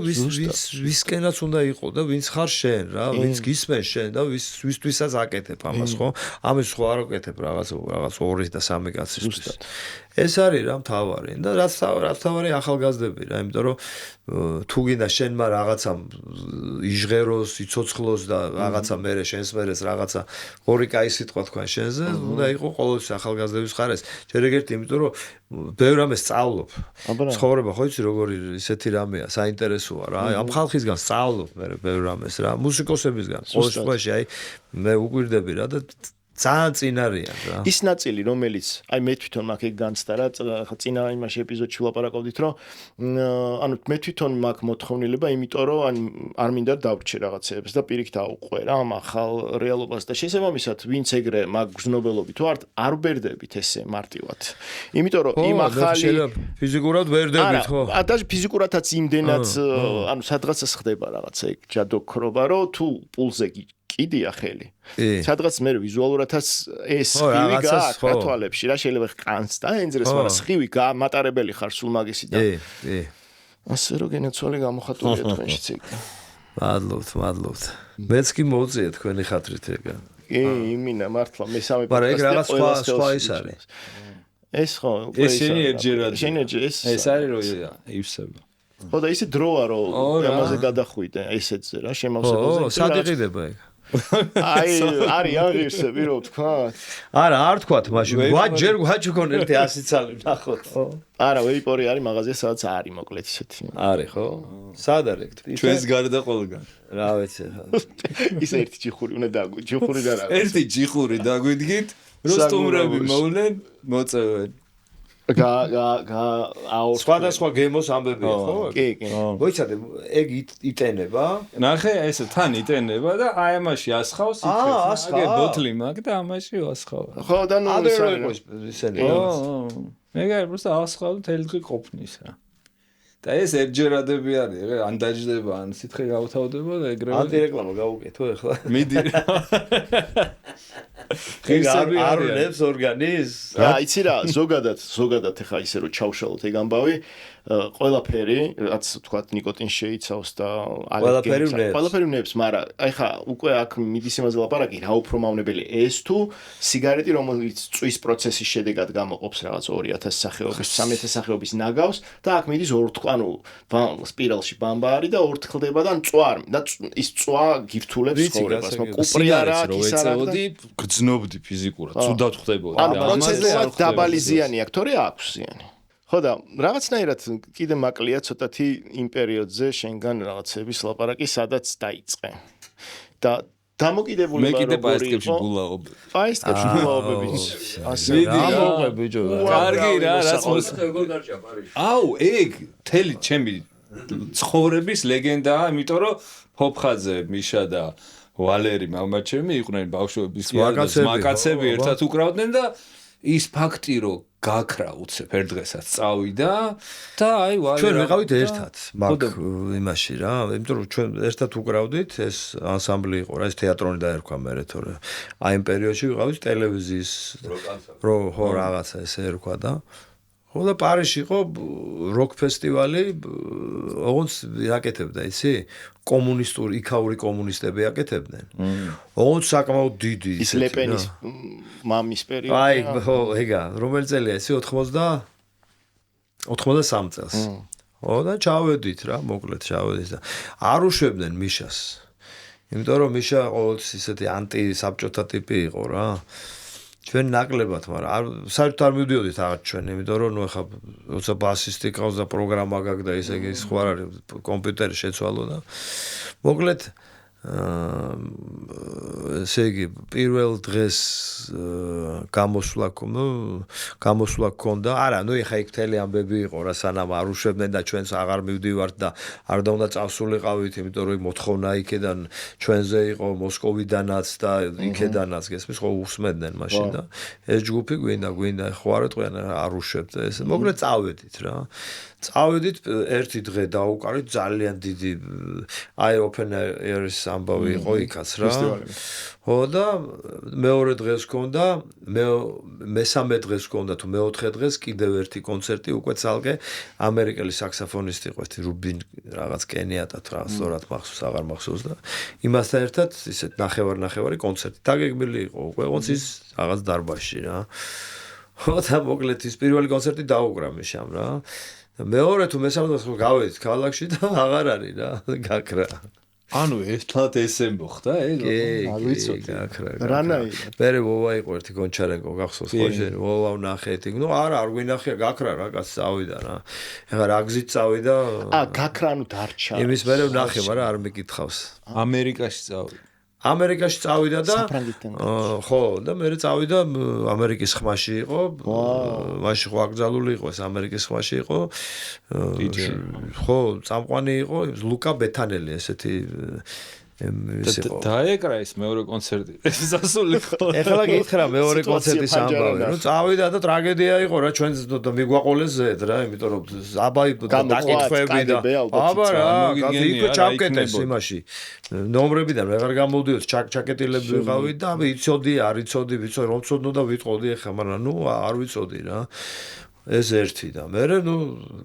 ვისკენაც უნდა იყო და ვინც ხარ შენ რა ვინც გისმენს შენ და ვისთვისაც აკეთებ ამას ხო ამის ხო არ აკეთებ რაღაც 2 და 3 კაცისთვის ეს არის რა მთავარი და რაც მთავარი ახალგაზრდები რა იმიტომ რომ თუ გინდა შენმა რაღაცა იჟღეროს იცოცხლოს და რაღაცა მერე შენს მერეს რაღაცა ორი კაი სიტყვა თქვა შენზე უნდა იყო ყოველთვის ახალგაზრდების ხარეს ჯერ ეგერთი იმიტომ რომ ბევრ რამეს სწავლობ ცხოვრება ხო იცი როგორი ისეთი რამეა საინტერესოა რა ამ ხალხისგან სწავლობ მე ბევრ რამეს რა მუსიკოსებისგან ყოველ შემთხვევაში აი მე უკვირდები რა და ძალიან წინ არიან რა. ის ნაწილი რომელიც აი მე თვითონ მაქვს ეგ განცდა რა ხა წინა იმაში ეპიზოდში ვლაპარაკობდით რომ ანუ მე თვითონ მაქვს მოთხოვნილება იმიტომ რომ ან არ მინდა დავრჩე რაღაცებს და პირიქით აუყვე რა ამ ახალ რეალობას და შესაბამისად ვინც ეგრე მაქვს გზნობელობი თუ არ ვერდებით ესე მარტივად. იმიტომ რომ იმ ახალი ფიზიკურად ვერდებით ხო? და ფიზიკურადაც იმდენად ანუ სადღაცას ხდება რაღაცა ეგ ჯადოქრობა რომ თუ პულზე კიდია ხელი. სადღაც მე ვიზუალურადაც ეს ხივი გააქვს თვალებში რა შეიძლება ყანს და ენძრეს მაგრამ ხივი გამატარებელი ხარ სულ მაგისი და ასე რომ გენაცვალე გამოხატულია თქვენშიც ეგ. მადლობთ. მეც კი მოვწია თქვენი ხათრით ეგა. კი, იმინა მართლა მესამე პოდკასტი. მაგრამ ეგ რაღაც სხვა ის არის. ეს ხო, ეს შენი ერთჯერად. ეს არის რომ ივსება. ხო და ისე დროა რომ ამაზე გადახვიდე ესეცზე რა შემავსებელზე. ო, სად იყიდება ეგ? აი, არის აღირსები რო თქვა. არა, არ თქვათ მაშინ. ჯერ გვაჩუკონ ერთი 100 ცალი ნახოთ. არა, ვეიპორი არის მაღაზია, სადაც არის მოკლედ ისეთი. არის ხო? სად არის? ჩვენს გარდა ყველგან. რა ვიცი ხო. ის ერთი ჯიხური უნდა დაგვი, ჯიხური და რა. ერთი ჯიხური დაგვიდგით, რომ სტუმრები მოვლენ, მოწევენ. სხვადასხვა გემოს ამბებია ხო? კი. მოიცადე, ეგ იტენება. ნახე, ესე თან იტენება და აი ამაში ასხავს იქეს. აგე ბოთლი მაქვს და ამაში ასხავ. ხო და ნუ ისენი. მე გაი просто ასხავ თელი დღე ყოფნის რა. და ეს ერთჯერადები არის, ან დაждდება, ან სითხე გავთავდება და ეგრევე. ანტირეკლამა გავუკეთო ახლა. მიდი. არუნებს ორგანიზმს. იცი რა, ზოგადად ეხა ისე რომ ჩავშალოთ ეგ ამბავი, ყველაფერი, რაც თქვა ნიკოტინს შეიცავს და ყველაფერი ვნებს, მაგრამ ეხა უკვე აქ მიდის იმაზე ლაპარაკი, რა უფრო მავნებელი ეს თუ სიგარეტი, რომელიც წვის პროცესის შედეგად გამოყოფს რაღაც 2000 სახეობის, 3000 სახეობის ნაგავს და აქ მიდის ანუ სპირალში ბამბა არის და ორთქლდება და წვა და ის წვა გირთულებს ცხოვრებას, კუპრი არა, ის არა. გრძნობდი ფიზიკურად, ცუდად ხდებოდა. ანუ პროცესულად დაბალი ზიანი აქვს, თორე აქვს ზიანი. ხო და რაღაცნაირად კიდე მაკლია ცოტათი იმ პერიოდზე შენგან რაღაცების ლაპარაკი, სადაც დაიწყე. და დამოკიდებულება მე კიდე როგორი პაესტკებში იყო? ბულაობ. პაესტკებში ბულაობებიც. ასე მიდი რა. ბიჭო. კარგი რა, რაც აუ, ეგ თელი ჩემი ცხოვრების ლეგენდაა, იმიტომ რომ ფოფხაძე, მიშა და ვალერი მამაჩემი იყვნენ ბავშვობის მაკაცები ერთად უკრავდნენ და ის ფაქტი რომ გაქრა უცებ ერთ დღესაც წავიდა და აი ვალერა ჩვენ ვიყავით ერთად მაგ იმაში რა, იმიტომ რომ ჩვენ ერთად უკრავდით, ეს ანსამბლი იყო რა, ეს თეატრონი დაერქვა მერე თორე აი იმ პერიოდში ვიყავით ტელევიზიის რო რაღაცა ესე ერქვა და ხო და პარიზში იყო როკ ფესტივალი, ოღონდ აკეთებდა, იცი? კომუნისტური, იქაური კომუნისტები აკეთებდნენ. ოღონდ საკმაოდ დიდი ის ლეპენის მამის პერიოდი. აი, ხო, ეგა, რომელი წელია ისი 83 წელს. ხო და ჩავედით რა, მოკლედ ჩავედით და არ უშვებდნენ მიშას. იმიტომ რომ მიშა ყოველთვის ისეთი ანტი-საბჭოთა ტიპი იყო რა. ჩვენ ნაკლებად, მაგრამ საერთოდ არ მივდიოდით აღარ ჩვენ, იმიტომ რომ ნუ ეხა როცა ბასისტი ყავს და პროგრამა გაქვს და ისე ის ხო არ არის კომპიუტერი შეცვალო და მოკლედ ესე იგი პირველ დღეს გამოსვლა გქონდა, არა, ნუ ეხა იქ მთელი ამბები იყო რა, სანამ არ უშვებდნენ და ჩვენს აღარ მივდივართ და არ უნდა წავსულიყავით, იმიტომ რომ მოთხოვნა იქედან ჩვენზე იყო მოსკოვიდანაც და იქედანაც, გესმის, ხო უსმენდნენ მაშინ და ეს ჯგუფი გვინდა ხო არ ეტყვიან არ უშვებთ ეს. მოკლედ წავედით რა. წავედით ერთი დღე დაუკარით ძალიან დიდი აი open air-ის ამბავი იყო იქაც რა. ხო და მეორე დღეს ჰქონდა, მესამე დღეს ჰქონდა თუ მეოთხე დღეს კიდევ ერთი კონცერტი უკვე ცალკე ამერიკელი საქსოფონისტი იყო ერთი რუბინ რაღაც კენიატად რა სწორად მახსოვს აღარ მახსოვს და იმასთან ერთად ისეთ ნახევარი კონცერტი დაგეგმილი იყო უკვე ოღონდ ის რაღაც დარბაზში რა. ხო და მოკლედ ის პირველი კონცერტი დაუკრა მიშამ რა. მეორე თუ მესამე დღეს გავედით ქალაქში და აღარ არის რა, გაქრა. ანუ ერთად ესე მოხდა ეგ? არ ვიცოდი. გაქრა. რანაირად? მერე ვოვა იყო ერთი გონჩარენკო გახსოვს ხო შენ? ვოვა ვნახეთ. ნუ არა, არ გვინახია, გაქრა რა, კაც წავიდა რა. ეხლა რა გზით წავიდა? გაქრა ანუ დარჩა. იმის მერე ვნახე, მაგრამ არ მეკითხავს. ამერიკაში წავიდა. ამერიკაში წავიდა და საფრანგეთთან ხო და მე წავიდა ამერიკის ხმაში იყო მაშინ ხო აკრძალული იყო ეს ამერიკის ხმაში იყო ხო წამყვანი იყო ლუკა ბეთანელი ესეთი ეს იყო დაეკრა ის მეორე კონცერტი ეს სასული ხო ეხლა გითხრა მეორე კონცერტის ამბავი ნუ წავიდა და ტრაგედია იყო რა ჩვენ მიგვაყოლეს ზედ რა იმიტომ რომ აბაი დაკითხვები და აბა რა იქ ჩავკეტეს იმაში ნომრებიდან ვეღარ გამოვდიოდ ჩაკეტილები ვიყავით და იცოდი არ იცოდი ვიცოდი რომ ცოდნოდა ვიტყოდი ეხლა მაგრამ ნუ არ ვიცოდი რა ეს ერთი და მე ნუ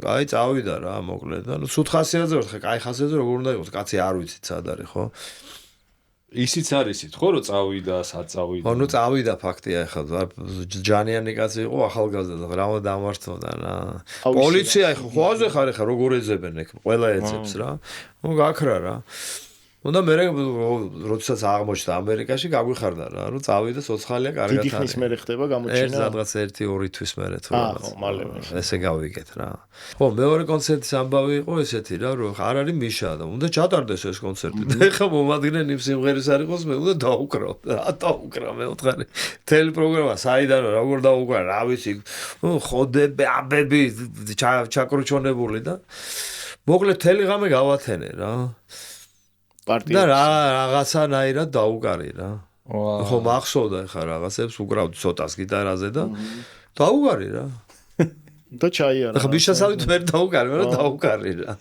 აი წავიდა რა მოკლედ და ნუ სულ ხასიათზე ვარ ხა კაი ხასიათზე როგორ უნდა იყოს კაცი არ ვიცით სად არის ხო ისიც არისით ხო რომ წავიდა სად წავიდა ხო ნუ წავიდა ფაქტია ეხლა ჯანიანი კაცი იყო ახალგაზრდა და რა დამართოდა რა პოლიცია ხო აზე ხარ ეხლა როგორ ეძებენ ეგ ყველა ეძებს რა ნუ გაქრა რა უნდა მე როდესაც აღმოჩნდა ამერიკაში გაგვიხარდა რა რომ წავიდა სოციალია კარგად არის დიდი ხნის მერე ხდება გამოჩენა რაღაც 1-2 თვის მერე თუ რაღაც მალე ესე გავიგეთ რა ხო მეორე კონცერტის ამბავი იყო ესეთი რა რომ არ არის მიშა და უნდა ჩატარდეს ეს კონცერტი და ეხლა მომადგენენ იმ სიმღერის არ იყოს მე უნდა დაუკრავ რა დაუკრა მე ვთხარი თელი პროგრამა საიდან როგორ დაუკრა რა ვიცი ხოდები აბები ჩაკრუჩონებული და მოკლედ თელი ღამე გავათენე რა და რაღაცანაირად დაუკარი რა. ხო მახსოვდა ხა რაღაცებს უკრავდი ცოტას გიტარაზე და დაუკარი რა. და ჩაიარა. ხა ბიშასავით ვერ დაუკარი, მაგრამ დაუკარი რა.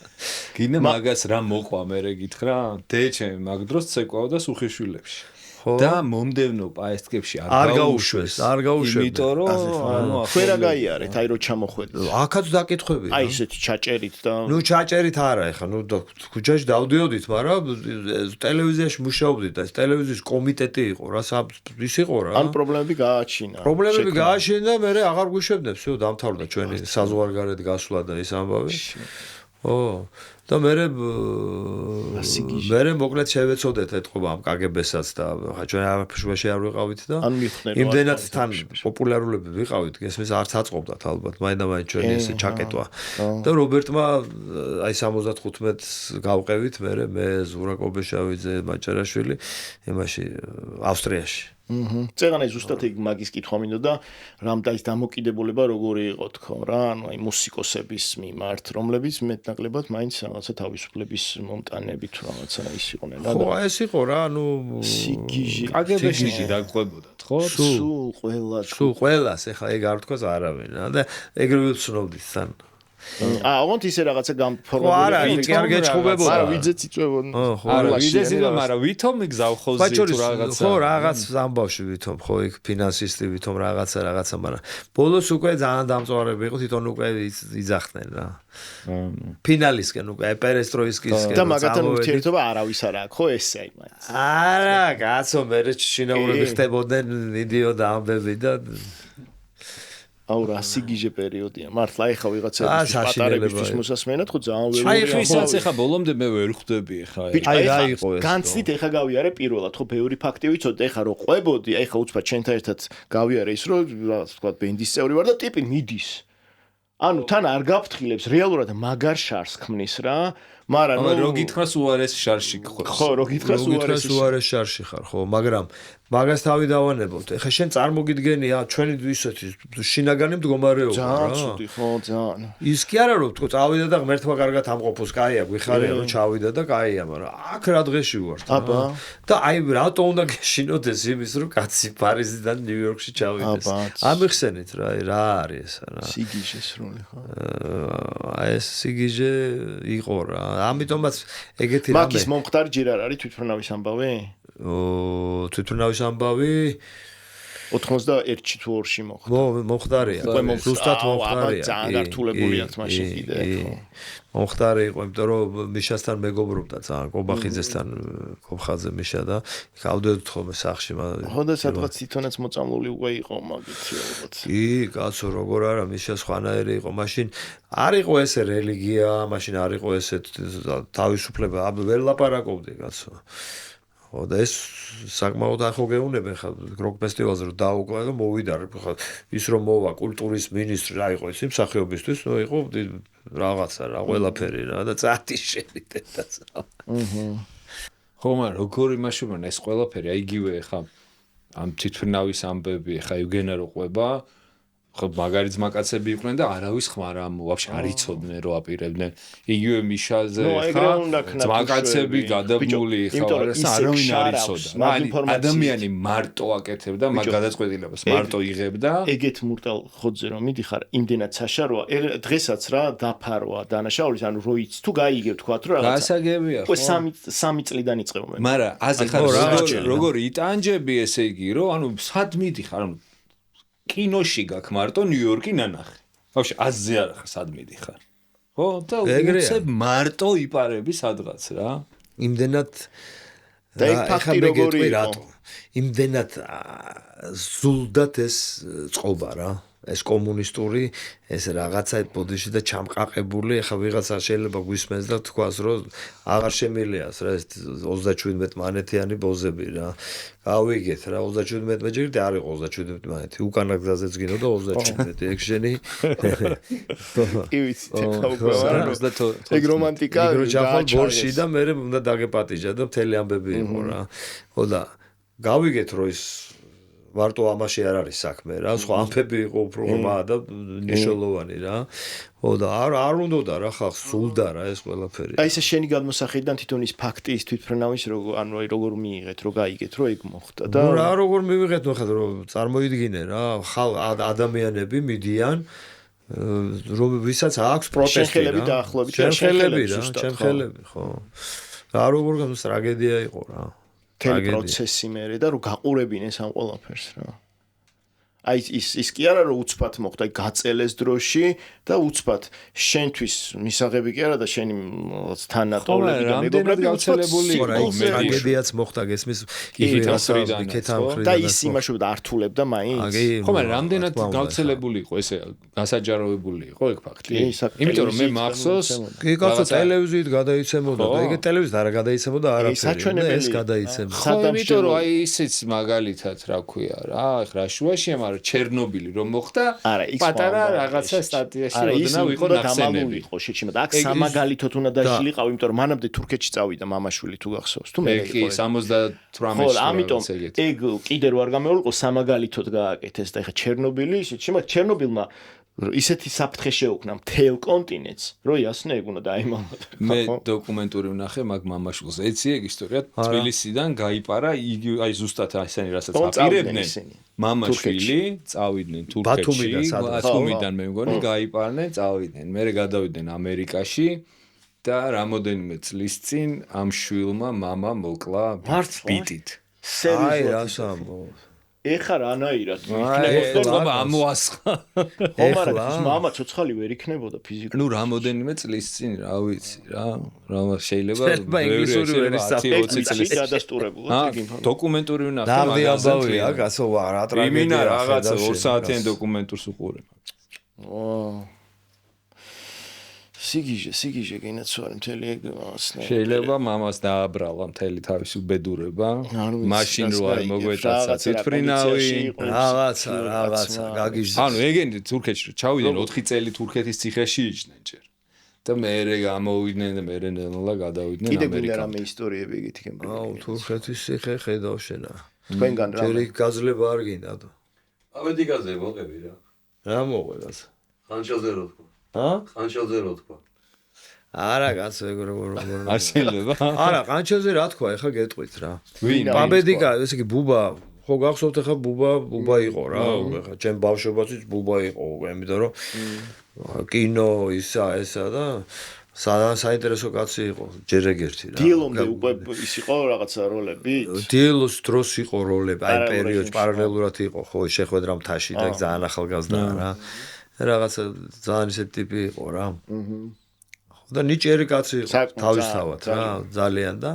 გინდა მაგას რა მოყვა მე გითხრა? დეჩემ მაგ დროს ცეკვავდა სუხიშვილებში. და მომდევნო პაესტკებში არ გაუშვეს. იმიტომ რომ ანუ ხერ რა გაიარეთ, აი რო ჩამოხვედით. აქაც დაკითხვები. აი ესეთი ჩაჭერით და ნუ ჩაჭერით არა, ეხლა ნუ ქუჩაში დავდიოდით, მაგრამ ტელევიზიაში მუშაობდით და ეს ტელევიზიის კომიტეტი იყო რა, ის იყო რა. ან პრობლემები გააჩინა. პრობლემები გააჩინა და მე აღარ გვიშვებდებს, всё დამთავრდა ჩვენი საზღვარგარეთ გასვლა და ეს ამბავი. ო და მე მოკლედ შევეცოდეთ ეთყობა ამ კგბ-საც და ჩვენ არაფერში არ ვიყავით და იმდენად თან პოპულარულები ვიყავით, გესმის არც აწყობდათ ალბათ, მაინდა-მაინც ჩვენი ესე ჩაკეტვა. და რობერტმა აი 75 გავყევით, მე ზურა კობეშავიძე, მაჭარაშვილი, იმაში ავსტრიაში. წეგანე ზუსტად ეგ მაგის კითხვა მინდო და რამდაის დამოკიდებულება როგორი იყო თქო რა, ანუ აი მუსიკოსების მიმართ, რომლებიც მეტნაკლებად მაინც რაღაცა თავისუფლების მომტანებით რაღაცა ის იყვნენ და ხო, ეს იყო რა, ანუ სიგიჟი, კგბ-ში დაგვყვებოდათ, ხო? სულ ყველას, ეხლა ეგ არ თქვას არავინ რა და ეგრევე ვცნობდით თან. ოღონდ ისე რაღაცა გამფორმებული. ხო, არა, კი არ გეჩხუბებოდა. არა, ვიძეც იწვევოდნენ. არა, ვიძეც იწვევოდნენ, მაგრამ ვითომ მიგზავხოზე თუ რაღაცა. ხო, რაღაც ამბავში ვითომ, ხო, იქ ფინანსისტი ვითომ რაღაცა, მაგრამ ბოლოს უკვე ძალიან დამწვარები იყო, თვითონ უკვე იძახდნენ რა. ფინალისკენ უკვე პერესტროისკისკენ. და მაგათთან ურთიერთობა არავის არ აქვს, ხო ესე აი მაინც. არა, კაცო, მე შინაურები ხდებოდნენ იდიოტ ამბები და აუ რა სიგიჟე პერიოდია. მართლა ეხა ვიღაცების პატარებისთვის მოსასმენად ხო ძალიან ველური. აი ხისაც ეხა ბოლომდე მე ვერ ხვდები ეხა. აი რა იყო ეს. განცდით ეხა გავიარე პირველად ხო ბევრი ფაქტი ვიცოდი ეხა რო ყვებოდი, ეხა უცბად ჩვენთან ერთად გავიარე ის რომ რაღაც თქვა ბენდის წევრი ვარ და ტიპი მიდის. ანუ თან არ გაფრთხილებს რეალურად მაგარ შარს ქმნის რა. მაგრამ რო გითხრას უარეს შარში ხარ. ხო, რო გითხრას უარეს შარში ხარ, ხო, მაგრამ მაგას თავი დავანებოთ. ეხლა შენ წარმოგიდგენია ჩვენი ისეთი შინაგანი მდგომარეობა რა. ძალიან ცუდი, ხო, ძალიან. ის კი არა რომ თქო წავიდა და ღმერთმა კარგად ამყოფოს, კაია, გვიხარია რომ ჩავიდა და კაია, მაგრამ აქ რა დღეში ვართ. აბა. და აი რატო უნდა გეშინოთ ეს იმის რომ კაცი პარიზიდან ნიუ-იორკში ჩავიდეს. ამიხსენით რა, რა არის ეს რა. სიგიჟე სრული ხო. აი ეს სიგიჟე იყო რა. ამიტომაც ეგეთი რამე. მაგის მომხდარი ჯერ არ არის თვითმფრინავის ამბავი? თვითმფრინავის ამბავი 91-ში თუ 2-ში მოხდა. მომხდარია. ზუსტად მომხდარია. ძალიან გართულებულია თმაში კიდე ხო. მომხდარი იყო, იმიტომ რომ მიშასთან მეგობრობდა ძალიან, კობახიძესთან, კობხაძე მიშა და გავდოდით ხოლმე სახლში. ხო და სადღაც თვითონაც მოწამლული უკვე იყო მაგითი ალბათ. კი, კაცო, როგორ არა, მიშა სხვანაირი იყო. მაშინ არ იყო ესე რელიგია, მაშინ არ იყო ესე თავისუფლება, ვერ ლაპარაკობდი, კაცო. ხო და ეს საკმაოდ ახო გეუნებენ ხა როკ ფესტივალზე რომ დაუკვლა და მოვიდა ხა ის რომ მოვა კულტურის მინისტრი რა იყო ის მსახიობისთვის იყო რაღაცა რა ყველაფერი რა და წათი შევიდეთ და ხო მაგრამ როგორი მაშინ ეს ყველაფერი აი იგივე ხა ამ თვითმფრინავის ამბები ხა იუგენა რო ყვება ხო მაგარიც მაკაცები იყვნენ და არავის ხმარ ამ ვაფშე არ იცოდნენ რომ აპირებდნენ იგივე მიშაზე ხა მაკაცები გადაბმული ხა არავინ არ იცოდა ადამიანი მარტო აკეთებდა მაგ გადაწყვეტილებას მარტო იღებდა ეგეთ მურტალ ხოძზე რომ მიდიხარ იმდენად საშაროა დღესაც რა დაფარვა დანაშაულის ანუ როიც თუ გაიგებ თქვა რომ რაღაცა გასაგებია ხო 3 წლიდან იწყებენ მაგრამ აზე ხარ როგორ იტანჯები ესე იგი რომ ანუ სად მიდიხარ ანუ კინოში გაქვს მარტო ნიუ-იორკი ნანახი. ვაფშე აზზე არ ხარ სად მიდიხარ. ხო და უცებ მარტო იპარები სადღაც რა. იმდენად და ეგ ფაქტი როგორი იყო. იმდენად ზულდათ ეს წყობა რა. ეს კომუნისტური ეს რაღაცა ბოდიში და ჩამყაყებული ეხა ვიღაცა შეიძლება გვისმენს და თქვას რომ აღარ შემილიას რა ეს 37 მანეთიანი ბოზები რა გავიგეთ რა 37 მეჯერი და არ იყო 37 მანეთი უკანა გზაზეც გინო და 37 ეგ შენი კი ვიცი ხა უკვე ეგ რომანტიკა და ბორში და მე უნდა დაგეპატიჟა და მთელი ამბები იყო რა ხო და გავიგეთ რომ ის მარტო ამაში არ არის საქმე რა სხვა ამბები იყო უფრო ღრმა და ნიშნულოვანი რა ხო და არ უნდა რა ხალხს სულდა რა ეს ყველაფერი აი ესე შენი გადმოსახედიდან თვითონ ის ფაქტი ის თვითმფრინავის ანუ აი როგორ მიიღეთ რო გაიგეთ რო ეგ მოხდა და რა როგორ მივიღეთ ნუ ხა რომ წარმოიდგინე რა ადამიანები მიდიან რომ ვისაც აქვს პროტესტი რა შენხელები ხო რა როგორ გამოს ტრაგედია იყო რა თელი პროცესი მერე და რომ გაყურებინეს ამ ყველაფერს რა. აი ის კი არა რომ უცბად მოხდა, აი გაწელეს დროში და უცბად შენთვის მისაღები კი არა და შენი თანატოლები და მეგობრები გავრცელებული იყო ტრაგედიაც მოხდა გესმის კეთამხრიდან და ის იმაშობდა ართულებდა მაინც ხო მაგრამ რამდენად გავრცელებული იყო ესე გასაჯაროებული იყო ეგ ფაქტი იმიტომ რომ მე მახსოვს კი კაცო ტელევიზიით გადაიცემოდა და ეგ ტელევიზიით არა გადაიცემოდა არაფერი ეს გადაიცემოდა ხო იმიტომ რომ აი ისიც მაგალითად რა ქვია რა ეხლა შუაშია მაგრამ ჩერნობილი რომ მოხდა პატარა რაღაცა სტატიაში ოდნავ იყო ნახსენები იყო შეჩიმოდა აქ სამაგალითოდ უნდა დაჟილიყავ იმიტომ რომ მანამდე თურქეთში წავიდა მამაშვილი თუ გახსოვს თუ მე კი 78-ში ხო ამიტომ ეგ კიდე რო არ გამეულიყო სამაგალითოდ გააკეთეს და ეხლა ჩერნობილი ისიც შემოხდა ჩერნობილმა ისეთი საფრთხე შეუქმნა მთელ კონტინენტს, რომ იასნე ეგ უნდა დაიმალოთ. მე დოკუმენტური ვნახე მაგ მამაშვილს. ეცი ეგ ისტორია თბილისიდან გაიპარა, იგი აი ზუსტად ესენი რასაც აპირებდნენ. მამაშვილი წავიდნენ თურქეთში, ბათუმიდან მე მგონი გაიპარნენ, წავიდნენ. მერე გადავიდნენ ამერიკაში და რამოდენიმე წლის წინ ამ შვილმა მამა მოკლა ბიტით. აი რას ამბობ. ეხა რანაირად იქნებოდა ამოასხა ხომარა მამა ცოცხალი ვერ იქნებოდა ფიზიკურად ნუ რამოდენიმე წლის წინ რა ვიცი რა შეიძლება ინგლისური ვერ ისწავლე 20 წლის გადასტურებულად ეგ ინფორმაცია დოკუმენტური ვნახე მაგაზე ამბავია გასო რა ტრაგედია იმინა რაღაცა 2 საათიან დოკუმენტურს უყურებ სიგიჟე გინაცვარი მთელი ეგ ასნა შეიძლება მამას დააბრალა მთელი თავისი უბედურება მაშინ რო არ მოგვეწაცა თვითფრინავი რაღაცა გაგიჟდა ანუ ეგენი თურქეთში ჩავიდნენ 4 წელი თურქეთის ციხეში იჯდნენ ჯერ და მერე გამოვიდნენ და მერე ნელა გადავიდნენ ამერიკაში კიდე გინდა რამე ისტორიები ეგეთი გემბა აუ თურქეთის ციხე ხედავ შენა თქვენგან რა ჯერ გაზლება არ გინდა აბედიკაზე მოყები რა მოყვებას ხანჩელზე რო თქვა ხანჩელზე რო თქვა არა კაცო ეგ როგორ არ შეიძლება არა ყანჩელზე რა თქვა ეხა გეტყვით რა პაბედიკა ესე იგი ბუბა ხო გახსოვთ ეხა ბუბა იყო რა ეხა ჩემ ბავშვობაშიც ბუბა იყო იმიტომ რომ კინო ესა და საინტერესო კაცი იყო ჯერ ეგერთი რა დილომდე უკვე ის იყო რაღაცა როლები დილოს დროს იყო როლები აი პერიოდში პარალელურად იყო ხო შეხვედრა მთაში და ძალიან ახალგაზრდა რა რაღაცა ძალიან ისეთი ტიპი იყო რა და ნიჭიერი კაცი იყო თავისთავად რა ძალიან და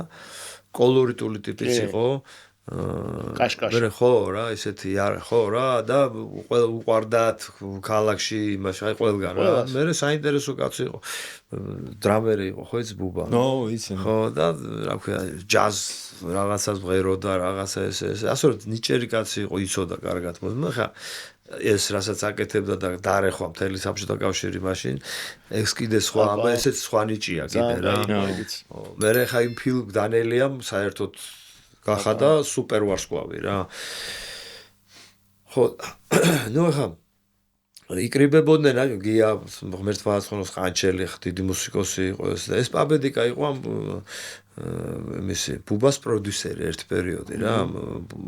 კოლორიტული ტიპიც იყო კაშკაშ ხო რა ესეთი ხო რა და უყვარდათ ქალაქში იმაში აი ყველგან რა მე საინტერესო კაცი იყო დრამერი იყო ხო იცი ბუბა ნო იცი ხო და რა ქვია ჯაზ რაღაცას ვღეროდა რაღაცა ეს ასე რომ ნიჭიერი კაცი იყო იცოდა კარგად მაგრამ ხა ეს რასაც აკეთებდა და დაარეხვა მთელი საბჭოთა კავშირი მაშინ ეს კიდე სხვა აბა ესეც სხვა ნიჭია კიდე რა მე ხა იმ ფილმ დანელიამ საერთოდ გახადა სუპერ ვარსკვლავი რა ხო ნუ ხა იკრიბებოდნენ რა გია ღმერთმა აცხონოს ყანჩელი დიდი მუსიკოსი იყო ეს პაბედიკა იყო ამ მისი ბუბას პროდიუსერი ერთ პერიოდი რა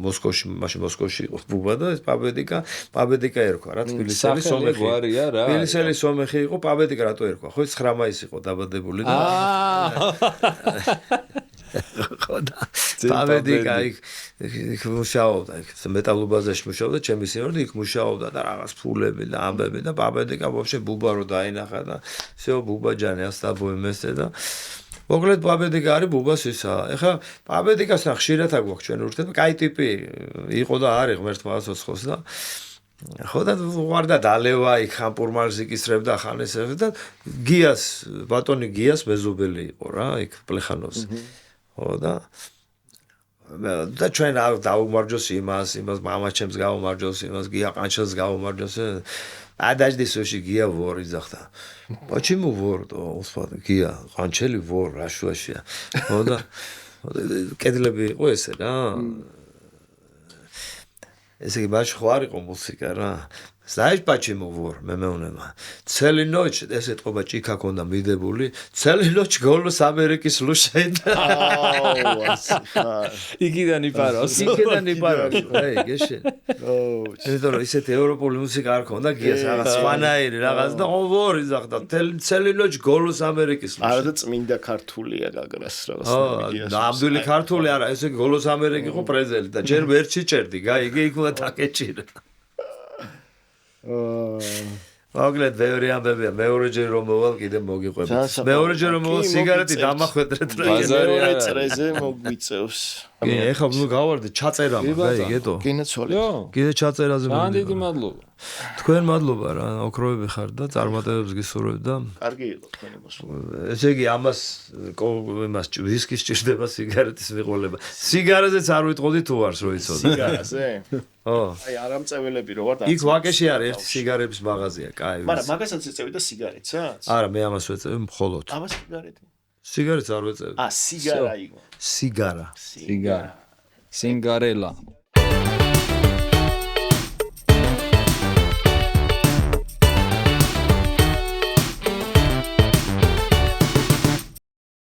მოსკოვში მაშინ მოსკოვში იყო ბუბა და ეს პაბედიკა ერქვა რა თბილისელი სომეხი რა თბილისელი სომეხი იყო პაბედიკა რატო ერქვა ხო 9 მაისი იყო დაბადებული და ხო და პაბედიკა იქ მუშაობდა იქ მეტალობაზაში მუშაობდა ჩემი სინორდი იქ მუშაობდა და რაღაც ფულები და ამბები და პაბედიკა ვაფშე ბუბა რო დაინახა და всё ბუბა ჯანი ასტაბოემესე და მოკლედ პაბედიკა არის ბუბას ისა ეხა პაბედიკასთან ხშირად აგვაქვს ჩვენ ურთები კაი ტიპი იყო და არის ღმერთმა აცოცხლოს და ხო და ვარდა დალევა იქ ხამპურმალს იკისრებდა ხანესებს და გიას ბატონი გიას მეზობელი იყო რა იქ პლეხანოს ხო და ჩვენ დაუმარჯოს იმას მამაჩემს გაუმარჯოს იმას გია ყანჩელს გაუმარჯოს ადაჟდისოში გია ვორ იძახდა почему вор უსმად გია ყანჩელი ვორ რაშუაშია ხო და კედლები იყო ესე რა ესე იგი ბაშ ხო არ იყო მუსიკა რა знаешь почему вор მე მეუნება цели ночь ესე ტყობა ჭიქა ქონდა მიდებული цели ночь голос ამერიკის ლუშაიდა იქიდან იპარავს აი გეშენ იმიტომ რომ ისეთი ევროპული მუსიკა არ ქონდა გიას რაღაც სვანაირი რაღაც და ვორ იძახდა цели ночь голос ამერიკის არა და წმინდა ქართულია გაგრას რაღაც ნამდვილი ქართული არა ესე голос ამერიკი ხო პრეზიდენტი და ჯერ ვერ ჩიჭერდი გაიგე იქ უნდა დაკეჭირა მოკლედ ბევრი ამბებია მეორეჯერ რომ მოვალ კიდე მოგიყვებით მეორეჯერ რომ მოვალ სიგარეტი დამახვედრეთ რა ბაზარია წრეზე მოგვიწევს კი ეხლა ნუ გავარდე ჩაწერა მაგ ეგეთო გინაცვალე კიდე ჩაწერაზე ძალიან დიდი მადლობა თქვენ მადლობა რა ოქროები ხარ და წარმატებებს გისურვებ და კარგი იყო თქვენი მოსვლა ესე იგი ამას იმას ვისკის ჭირდება სიგარეტის მიყოლება სიგარეზეც არ ვიტყოდი თუ არს რო იცოდე სიგარაზე ო აი არამწეველები რო ვარ და იქ ვაკეში არის ერთი სიგარების მაღაზია კაი მაგრამ მაგასაც ეწევი და სიგარეტსაც არა მე ამას ვეწევი მხოლოდ აბა სიგარეტი სიგარეტს არ ვეწევი სიგარა იყო სიგარა სიგარა სინგარელა